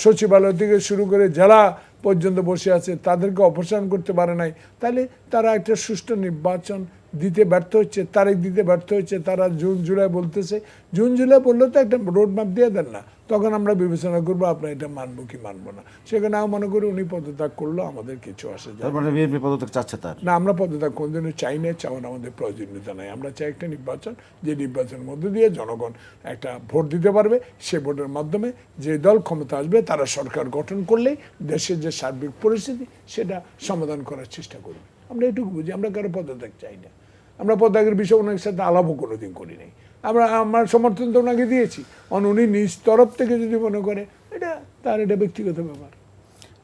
সচিবালয় থেকে শুরু করে জেলা পর্যন্ত বসে আছে, তাদেরকে অপসারণ করতে পারে নাই, তাহলে তারা একটা সুষ্ঠু নির্বাচন দিতে ব্যর্থ হচ্ছে, তারিখ দিতে ব্যর্থ হচ্ছে। তারা জুন জুলাই বলতেছে, জুন জুলাই বললে তো একটা রোড ম্যাপ দিয়ে দেন না, তখন আমরা বিবেচনা করবো আপনার এটা মানবো কি মানবো না। সেখানে আমি মনে করি উনি পদত্যাগ করলেও আমাদের কিছু আসে যায় তার মানে বিএনপি পদত্যাগ চাচ্ছে তার? না, আমরা পদত্যাগ কোনদিনও চাই না, চাওয়ার আমাদের প্রয়োজনীয়তা নাই। আমরা চাই একটা নির্বাচন, যে নির্বাচনের মধ্যে দিয়ে জনগণ একটা ভোট দিতে পারবে। সে ভোটের মাধ্যমে যে দল ক্ষমতা আসবে, তারা সরকার গঠন করলেই দেশের যে সার্বিক পরিস্থিতি সেটা সমাধান করার চেষ্টা করবে। আমরা এটুকু বুঝি, আমরা কারো পদত্যাগ চাই না। আমরা পদত্যাগের বিষয়ে ওনার সাথে আলাপও কোনোদিন করি নাই। আমার সমর্থন তো ওনাকে দিয়েছি। উনি নিজ তরফ থেকে যদি মনে করে এটা তার, এটা ব্যক্তিগত ব্যাপার।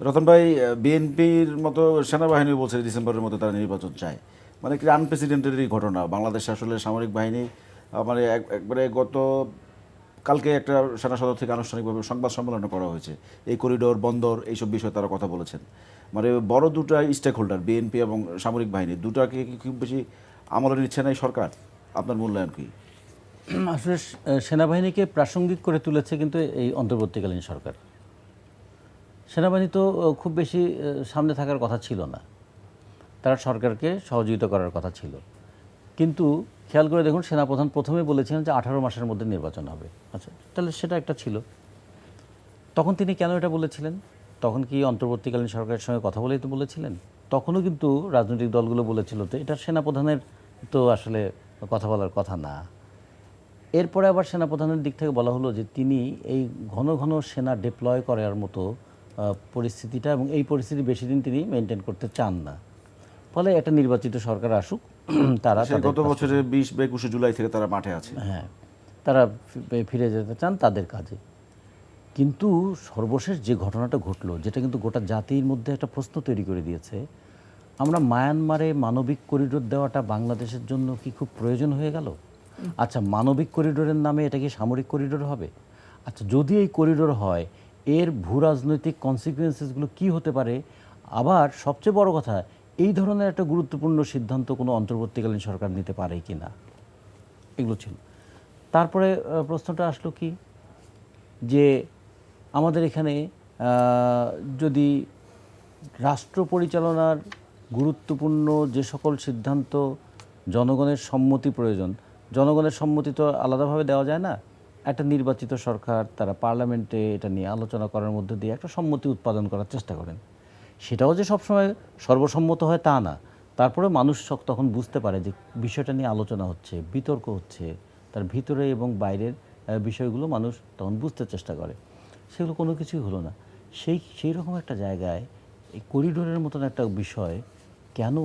রতন ভাই, বিএনপির মতো সেনাবাহিনী বলছে ডিসেম্বরের মধ্যে তারা নির্বাচন চায়, মানে কি আনপ্রেসিডেন্টেরই ঘটনা। বাংলাদেশ আসলে সামরিক বাহিনী মানে একবারে গত কালকে একটা সেনা সদর থেকে আনুষ্ঠানিকভাবে সংবাদ সম্মেলন করা হয়েছে, এই করিডোর বন্দর এইসব বিষয়ে তারা কথা বলেছেন। মানে বড় দুটা স্টেক হোল্ডার বিএনপি এবং সামরিক বাহিনী দুটাকে কি খুব বেশি আমলে নিচ্ছে না এই সরকার? আপনার মূল্যায়ন কি? আসলে সেনাবাহিনীকে প্রাসঙ্গিক করে তুলেছে কিন্তু এই অন্তর্বর্তীকালীন সরকার। সেনাবাহিনী তো খুব বেশি সামনে থাকার কথা ছিল না, তারা সরকারকে সহযোগিতা করার কথা ছিল। কিন্তু খেয়াল করে দেখুন, সেনাপ্রধান প্রথমে বলেছিলেন যে 18 মাসের মধ্যে নির্বাচন হবে। আচ্ছা, তাহলে সেটা একটা ছিল। তখন তিনি কেন এটা বলেছিলেন? তখন কি অন্তর্বর্তীকালীন সরকারের সঙ্গে কথা বলেই তো বলেছিলেন? তখনও কিন্তু রাজনৈতিক দলগুলো বলেছিল তো এটা সেনাপ্রধানের তো আসলে কথা বলার কথা না। এরপরে আবার সেনাপ্রধানের দিক থেকে বলা হলো যে তিনি এই ঘন ঘন সেনা ডিপ্লয় করার মতো পরিস্থিতিটা এবং এই পরিস্থিতি বেশি দিন তিনি মেনটেন করতে চান না। ফলে একটা নির্বাচিত সরকার আসুক, তারা গত বছরের 20-21 জুলাই থেকে তারা মাঠে আছে। হ্যাঁ, তারা ফিরে যেতে চান তাদের কাজে। কিন্তু সর্বশেষ যে ঘটনাটা ঘটলো, যেটা কিন্তু গোটা জাতির মধ্যে একটা প্রশ্ন তৈরি করে দিয়েছে, আমরা মায়ানমারে মানবিক করিডোর দেওয়াটা বাংলাদেশের জন্য কি খুব প্রয়োজন হয়ে গেল? আচ্ছা, মানবিক করিডোরের নামে এটা কি সামরিক করিডোর হবে? আচ্ছা, যদি এই করিডোর হয়, এর ভূ রাজনৈতিক কনসিকুয়েন্সেসগুলো কী হতে পারে? আবার সবচেয়ে বড় কথা, এই ধরনের একটা গুরুত্বপূর্ণ সিদ্ধান্ত কোনো অন্তর্বর্তীকালীন সরকার নিতে পারে কি না, এগুলো ছিল। তারপরে প্রশ্নটা আসলো কি, যে আমাদের এখানে যদি রাষ্ট্র পরিচালনার গুরুত্বপূর্ণ যে সকল সিদ্ধান্ত জনগণের সম্মতি প্রয়োজন, জনগণের সম্মতি তো আলাদাভাবে দেওয়া যায় না। একটা নির্বাচিত সরকার তারা পার্লামেন্টে এটা নিয়ে আলোচনা করার মধ্যে দিয়ে একটা সম্মতি উৎপাদন করার চেষ্টা করেন। সেটাও যে সবসময় সর্বসম্মত হয় তা না। তারপরে মানুষ তখন বুঝতে পারে যে বিষয়টা নিয়ে আলোচনা হচ্ছে, বিতর্ক হচ্ছে, তার ভিতরে এবং বাইরের বিষয়গুলো মানুষ তখন বুঝতে চেষ্টা করে। সেগুলো কোনো কিছুই হলো না। সেই রকম একটা জায়গায় এই করিডোরের মতন একটা বিষয় কেন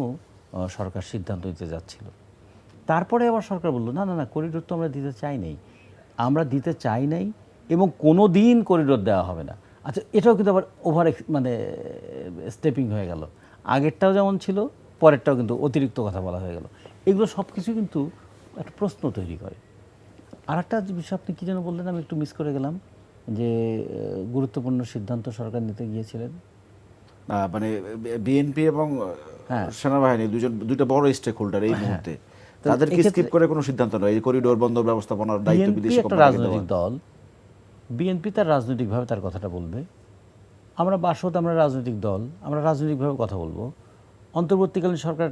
সরকার সিদ্ধান্ত নিতে যাচ্ছিল? তারপরে আবার সরকার বলল, না না না, করিডোর তো আমরা দিতে চাই নাই, আমরা দিতে চাই নাই এবং কোনো দিন করিডোর দেওয়া হবে না। আচ্ছা, এটাও কিন্তু আবার ওভার মানে স্টেপিং হয়ে গেল। আগেরটাও যেমন ছিল, পরেরটাও কিন্তু অতিরিক্ত কথা বলা হয়ে গেল। এগুলো সব কিছু কিন্তু একটা প্রশ্ন তৈরি করে। আর একটা বিষয় আপনি কী যেন বললেন, আমি একটু মিস করে গেলাম, যে গুরুত্বপূর্ণ সিদ্ধান্ত সরকার নিতে গিয়েছিলেন। মানে বিএনপি এবং সেনাবাহিনী দুইটা বড় স্টেক হোল্ডার এই মুহূর্তে, তাদের কি স্কিপ করে কোনো সিদ্ধান্ত নয়? এই করিডোর বন্দর ব্যবস্থাপনার দায়িত্ব বিদেশি একটা রাজনৈতিক দল, বিএনপি তার রাজনৈতিকভাবে তার কথাটা বলবে। আমরা বাসদ, আমরা রাজনৈতিক দল, আমরা রাজনৈতিকভাবে কথা বলবো। অন্তর্বর্তীকালীন সরকার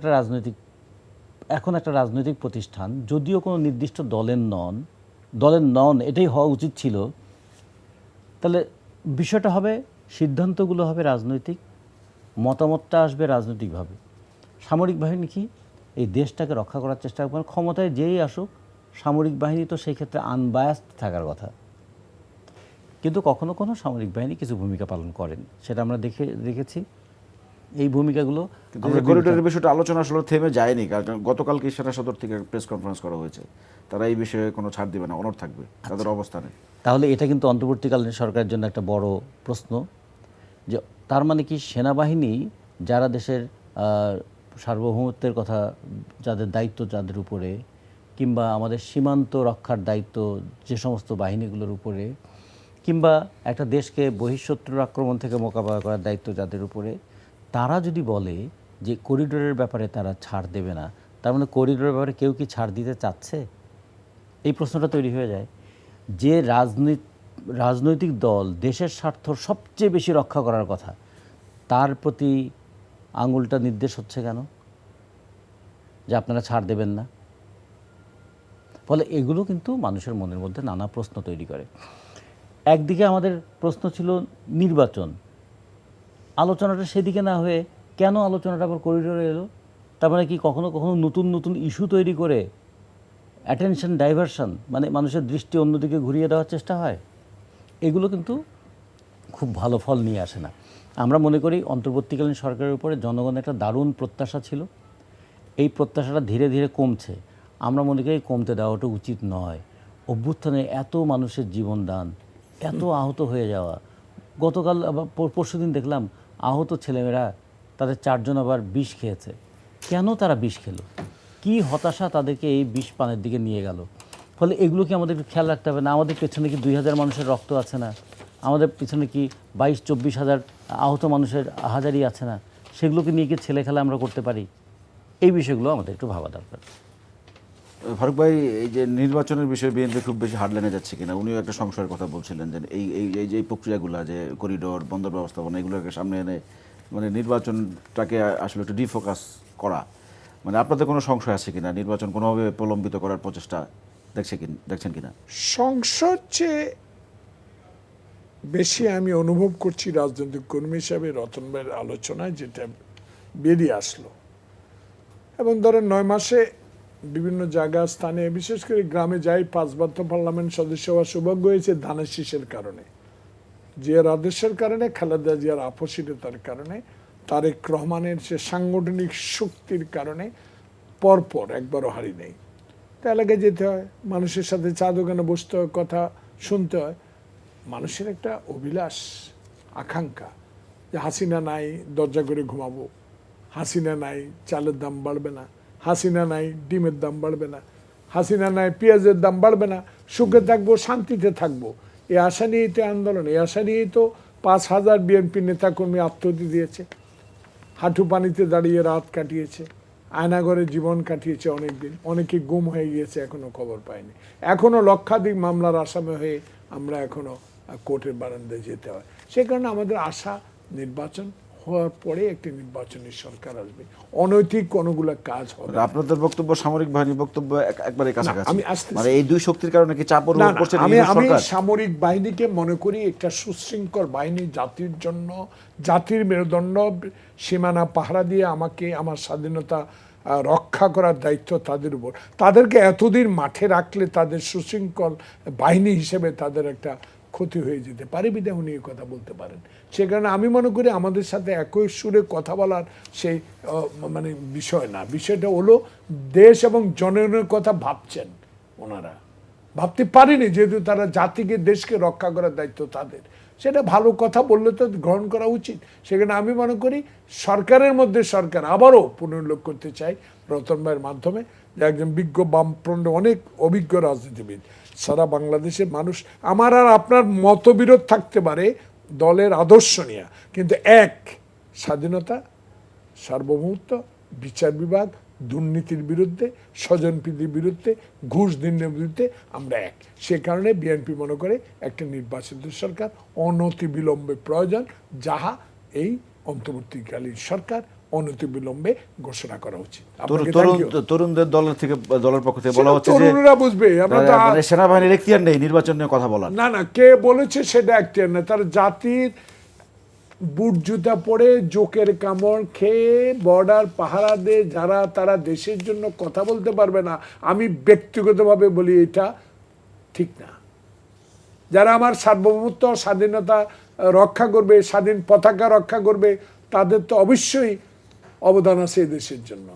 এখন একটা রাজনৈতিক প্রতিষ্ঠান, যদিও কোনো নির্দিষ্ট দলের নন, এটাই হওয়া উচিত ছিল। তাহলে বিষয়টা হবে, সিদ্ধান্তগুলো হবে রাজনৈতিক, মতামতটা আসবে রাজনৈতিকভাবে। সামরিক বাহিনী কি এই দেশটাকে রক্ষা করার চেষ্টা করবে, ক্ষমতায় যেই আসুক সামরিক বাহিনী তো সেই ক্ষেত্রে আনবায়াসড থাকার কথা। কিন্তু কখনো কোনো সামরিক বাহিনী কিছু ভূমিকা পালন করেন, সেটা আমরা দেখেছি। এই ভূমিকাগুলো করিডোরের বিষয়টা আলোচনা আসলে থেমে যায়নি, কারণ গতকালকে সেনা সদর থেকে প্রেস কনফারেন্স করা হয়েছে, তারা এই বিষয়ে কোনো ছাড় দিবে না, অনড় থাকবে তাদের অবস্থানে। তাহলে এটা কিন্তু অন্তর্বর্তীকালীন সরকারের জন্য একটা বড় প্রশ্ন, যে তার মানে কি সেনাবাহিনী যারা দেশের সার্বভৌমত্বের কথা, যাদের দায়িত্ব যাদের উপরে, কিংবা আমাদের সীমান্ত রক্ষার দায়িত্ব যে সমস্ত বাহিনীগুলোর উপরে, কিংবা একটা দেশকে বহিঃশত্রুর আক্রমণ থেকে মোকাবেলা করার দায়িত্ব যাদের উপরে, তারা যদি বলে যে করিডোরের ব্যাপারে তারা ছাড় দেবে না, তার মানে করিডোরের ব্যাপারে কেউ কি ছাড় দিতে চাচ্ছে? এই প্রশ্নটা তৈরি হয়ে যায়। যে রাজনৈতিক দল দেশের স্বার্থ সবচেয়ে বেশি রক্ষা করার কথা, তার প্রতি আঙুলটা নির্দেশ হচ্ছে কেন যে আপনারা ছাড় দেবেন না? ফলে এগুলো কিন্তু মানুষের মনের মধ্যে নানা প্রশ্ন তৈরি করে। একদিকে আমাদের প্রশ্ন ছিল নির্বাচন, আলোচনাটা সেদিকে না হয়ে কেন আলোচনাটা আবার করিডোরে এলো? তার মানে কি কখনো কখনো নতুন নতুন ইস্যু তৈরি করে অ্যাটেনশন ডাইভারশন, মানে মানুষের দৃষ্টি অন্যদিকে ঘুরিয়ে দেওয়ার চেষ্টা হয়? এগুলো কিন্তু খুব ভালো ফল নিয়ে আসে না। আমরা মনে করি অন্তর্বর্তীকালীন সরকারের উপরে জনগণের একটা দারুণ প্রত্যাশা ছিল, এই প্রত্যাশাটা ধীরে ধীরে কমছে। আমরা মনে করি কমতে দেওয়াটা উচিত নয়। অভ্যুত্থানে এত মানুষের জীবনদান, এত আহত হয়ে যাওয়া, গতকাল পরশুদিন দেখলাম আহত ছেলেমেয়েরা তাদের 4 জন আবার বিষ খেয়েছে। কেন তারা বিষ খেলো? কি হতাশা তাদেরকে এই বিষ পানের দিকে নিয়ে গেল? ফলে এগুলো কি আমাদের খেয়াল রাখতে হবে না? আমাদের পেছনে কি 2,000 মানুষের রক্ত আছে না? আমাদের পিছনে কি 22-24 হাজার আহত মানুষের হাজারি আছে না? সেগুলোকে নিয়ে কি ছেলে খেলা আমরা করতে পারি? এই বিষয়গুলো আমাদের একটু ভাবা দরকার। ফারুক ভাই, এই যে নির্বাচনের বিষয়ে বিএনপি খুব বেশি হার্ডলাইনে যাচ্ছে কিনা, উনিও একটা সংশয়ের কথা বলছিলেন যে এই যে প্রক্রিয়াগুলো, যে করিডোর, বন্দর ব্যবস্থাপনা, এগুলোকে সামনে এনে মানে নির্বাচনটাকে আসলে একটু ডিফোকাস করা, মানে আপনাদের কোনো সংশয় আছে কিনা? নির্বাচন কোনোভাবে প্রলম্বিত করার প্রচেষ্টা দেখছেন কিনা? সংসদ চেয়ে বেশি আমি অনুভব করছি রাজনৈতিক কর্মী হিসাবে রতন ভাইয়ের আলোচনায় যেটা বেরিয়ে আসলো, এবং ধরেন 9 মাসে বিভিন্ন জায়গা স্থানে, বিশেষ করে গ্রামে যাই, 5 বার তো পার্লামেন্ট সদস্য হওয়ার সৌভাগ্য হয়েছে ধানের শীষের কারণে, জিয়ার আদেশের কারণে, খালেদা জিয়ার আপসীনতার কারণে, তারেক রহমানের সে সাংগঠনিক শক্তির কারণে পরপর একবারও হারি নেই। তা এলাকায় যেতে হয়, মানুষের সাথে চা দোকানে বসতে হয়, কথা শুনতে হয়। মানুষের একটা অভিলাষ, আকাঙ্ক্ষা যে হাসিনা নাই দরজা করে ঘুমাবো, হাসিনা নাই চালের দাম বাড়বে না, হাসিনা নাই ডিমের দাম বাড়বে না, হাসিনা নাই পেঁয়াজের দাম বাড়বে না, সুখে থাকবো, শান্তিতে থাকবো। এই আশা নিয়েই তো আন্দোলন, এই আশা নিয়েই তো 5,000 বিএনপি নেতাকর্মী আত্মহত্যা দিয়েছে, হাঁটু পানিতে দাঁড়িয়ে রাত কাটিয়েছে, আয়নাঘরে জীবন কাটিয়েছে অনেকদিন, অনেকে গুম হয়ে গিয়েছে, এখনো খবর পায়নি, এখনো লক্ষাধিক মামলার আসামি হয়ে আমরা এখনো কোর্টের বারান্দায় যেতে হয়। সে কারণে আমাদের আশা নির্বাচন হওয়ার পরে একটি নির্বাচনী সরকার আসবে, অনৈতিক কোনগুলো কাজ হবে। আপনাদের বক্তব্য, সামরিক বাহিনীর বক্তব্য একবারে কাছাকাছি। আমি আসতেছি। মানে এই দুই শক্তির কারণে কি চাপ না, অনুভব না, করছেন আমি সরকার? সামরিক বাহিনীকে মনে করি একটা সুশৃঙ্খল বাহিনী, জাতির জন্য, জাতির মেরুদণ্ড, সীমানা পাহারা দিয়ে আমাকে আমার স্বাধীনতা রক্ষা করার দায়িত্ব তাদের উপর। তাদেরকে এতদিন মাঠে রাখলে তাদের সুশৃঙ্খল বাহিনী হিসেবে তাদের একটা ক্ষতি হয়ে যেতে পারে, বিধায় উনি কথা বলতে পারেন। সে কারণে আমি মনে করি আমাদের সাথে একই সুরে কথা বলার সেই মানে বিষয় না, বিষয়টা হলো দেশ এবং জনগণের কথা ভাবছেন ওনারা, ভাবতে পারেনি, যেহেতু তারা জাতিকে, দেশকে রক্ষা করার দায়িত্ব তাদের। সেটা ভালো কথা বললে তো গ্রহণ করা উচিত। সেখানে আমি মনে করি সরকারের মধ্যে সরকার আবারও পুনর্লোক করতে চাই রতন ভাইয়ের মাধ্যমে, যে একজন বিজ্ঞ বামফ্রন্ট, অনেক অভিজ্ঞ রাজনীতিবিদ, সারা বাংলাদেশের মানুষ, আমার আর আপনার মতবিরোধ থাকতে পারে দলের আদর্শ নিয়ে, কিন্তু এক স্বাধীনতা, সার্বভৌমত্ব, বিচার বিভাগ, দুর্নীতির বিরুদ্ধে, স্বজনপ্রীতির বিরুদ্ধে, ঘুষ দিনের বিরুদ্ধে আমরা এক। সে কারণে বিএনপি মনে করে একটা নির্বাচিত সরকার অনতিবিলম্বে প্রয়োজন, যাহা এই অন্তর্বর্তীকালীন সরকার অনতিবিলম্বে ঘোষণা করা উচিত। তরুণদের দলের পক্ষ থেকে বলা হচ্ছে যে তরুণরা বুঝবে, আমরা তো মানে সেনাবাহিনীর এখতিয়ার নেই নির্বাচন নিয়ে কথা বলার। না, না, কে বলেছে সেটা এখতিয়ার না, তার জাতির বুট জুতা পরে জোকের কামড় খেয়ে বর্ডার পাহারা দিয়ে যারা, তারা দেশের জন্য কথা বলতে পারবে না, আমি ব্যক্তিগতভাবে বলি এটা ঠিক না। যারা আমার সার্বভৌমত্ব, স্বাধীনতা রক্ষা করবে, স্বাধীন পতাকা রক্ষা করবে, তাদের তো অবশ্যই অবদান আছে এই দেশের জন্য।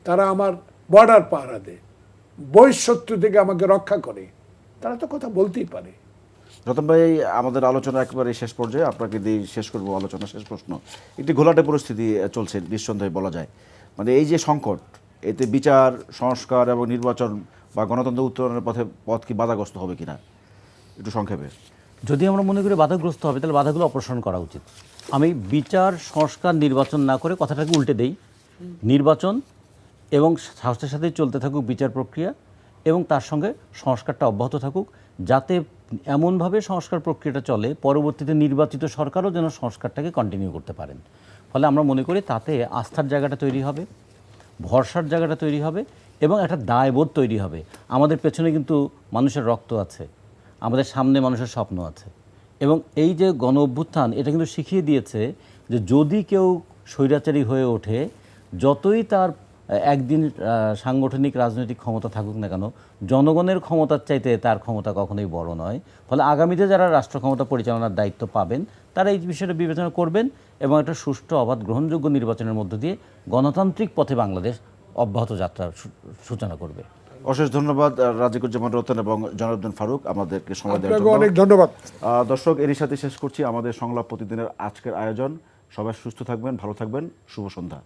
তারা আমার বর্ডার পাহারা দেয়, বহিঃশত্রু থেকে আমাকে রক্ষা করে, তারা তো কথা বলতেই পারে। রতন ভাই, আমাদের আলোচনা একেবারে শেষ পর্যায়ে, আপনাকে দিয়ে শেষ করবো আলোচনা। শেষ প্রশ্ন, একটি ঘোলাটে পরিস্থিতি চলছে নিঃসন্দেহে বলা যায়। মানে এই যে সংকট, এতে বিচার, সংস্কার এবং নির্বাচন বা গণতন্ত্র উত্তরণের পথ কি বাধাগ্রস্ত হবে কিনা, একটু সংক্ষেপে। যদি আমরা মনে করি বাধাগ্রস্ত হবে, তাহলে বাধাগুলো অপসারণ করা উচিত। আমি বিচার, সংস্কার, নির্বাচন না করে কথাটাকে উল্টে দেই। নির্বাচন এবং সাহসের সাথে চলতে থাকুক বিচার প্রক্রিয়া, এবং তার সঙ্গে সংস্কারটা অব্যাহত থাকুক, যাতে এমনভাবে সংস্কার প্রক্রিয়াটা চলে পরবর্তীতে নির্বাচিত সরকারও যেন সংস্কারটাকে কন্টিনিউ করতে পারেন। ফলে আমরা মনে করি তাতে আস্থার জায়গাটা তৈরি হবে, ভরসার জায়গাটা তৈরি হবে, এবং একটা দায়বোধ তৈরি হবে। আমাদের পেছনে কিন্তু মানুষের রক্ত আছে, আমাদের সামনে মানুষের স্বপ্ন আছে, এবং এই যে গণ অভ্যুত্থান, এটা কিন্তু শিখিয়ে দিয়েছে যে যদি কেউ স্বৈরাচারী হয়ে ওঠে, যতই তার একদিন সাংগঠনিক রাজনৈতিক ক্ষমতা থাকুক না কেন, জনগণের ক্ষমতার চাইতে তার ক্ষমতা কখনোই বড় নয়। ফলে আগামীতে যারা রাষ্ট্র ক্ষমতা পরিচালনার দায়িত্ব পাবেন, তারা এই বিষয়টা বিবেচনা করবেন, এবং একটা সুষ্ঠু, অবাধ, গ্রহণযোগ্য নির্বাচনের মধ্য দিয়ে গণতান্ত্রিক পথে বাংলাদেশ অব্যাহত যাত্রার সূচনা করবে। অশেষ ধন্যবাদ রাজিকুজ্জামান রতন এবং জনার্দন ফারুক আমাদেরকে সময় দেওয়ার জন্য। অনেক ধন্যবাদ। দর্শক, এরই সাথে শেষ করছি আমাদের সংলাপ প্রতিদিনের আজকের আয়োজন। সবাই সুস্থ থাকবেন, ভালো থাকবেন, শুভ সন্ধ্যা।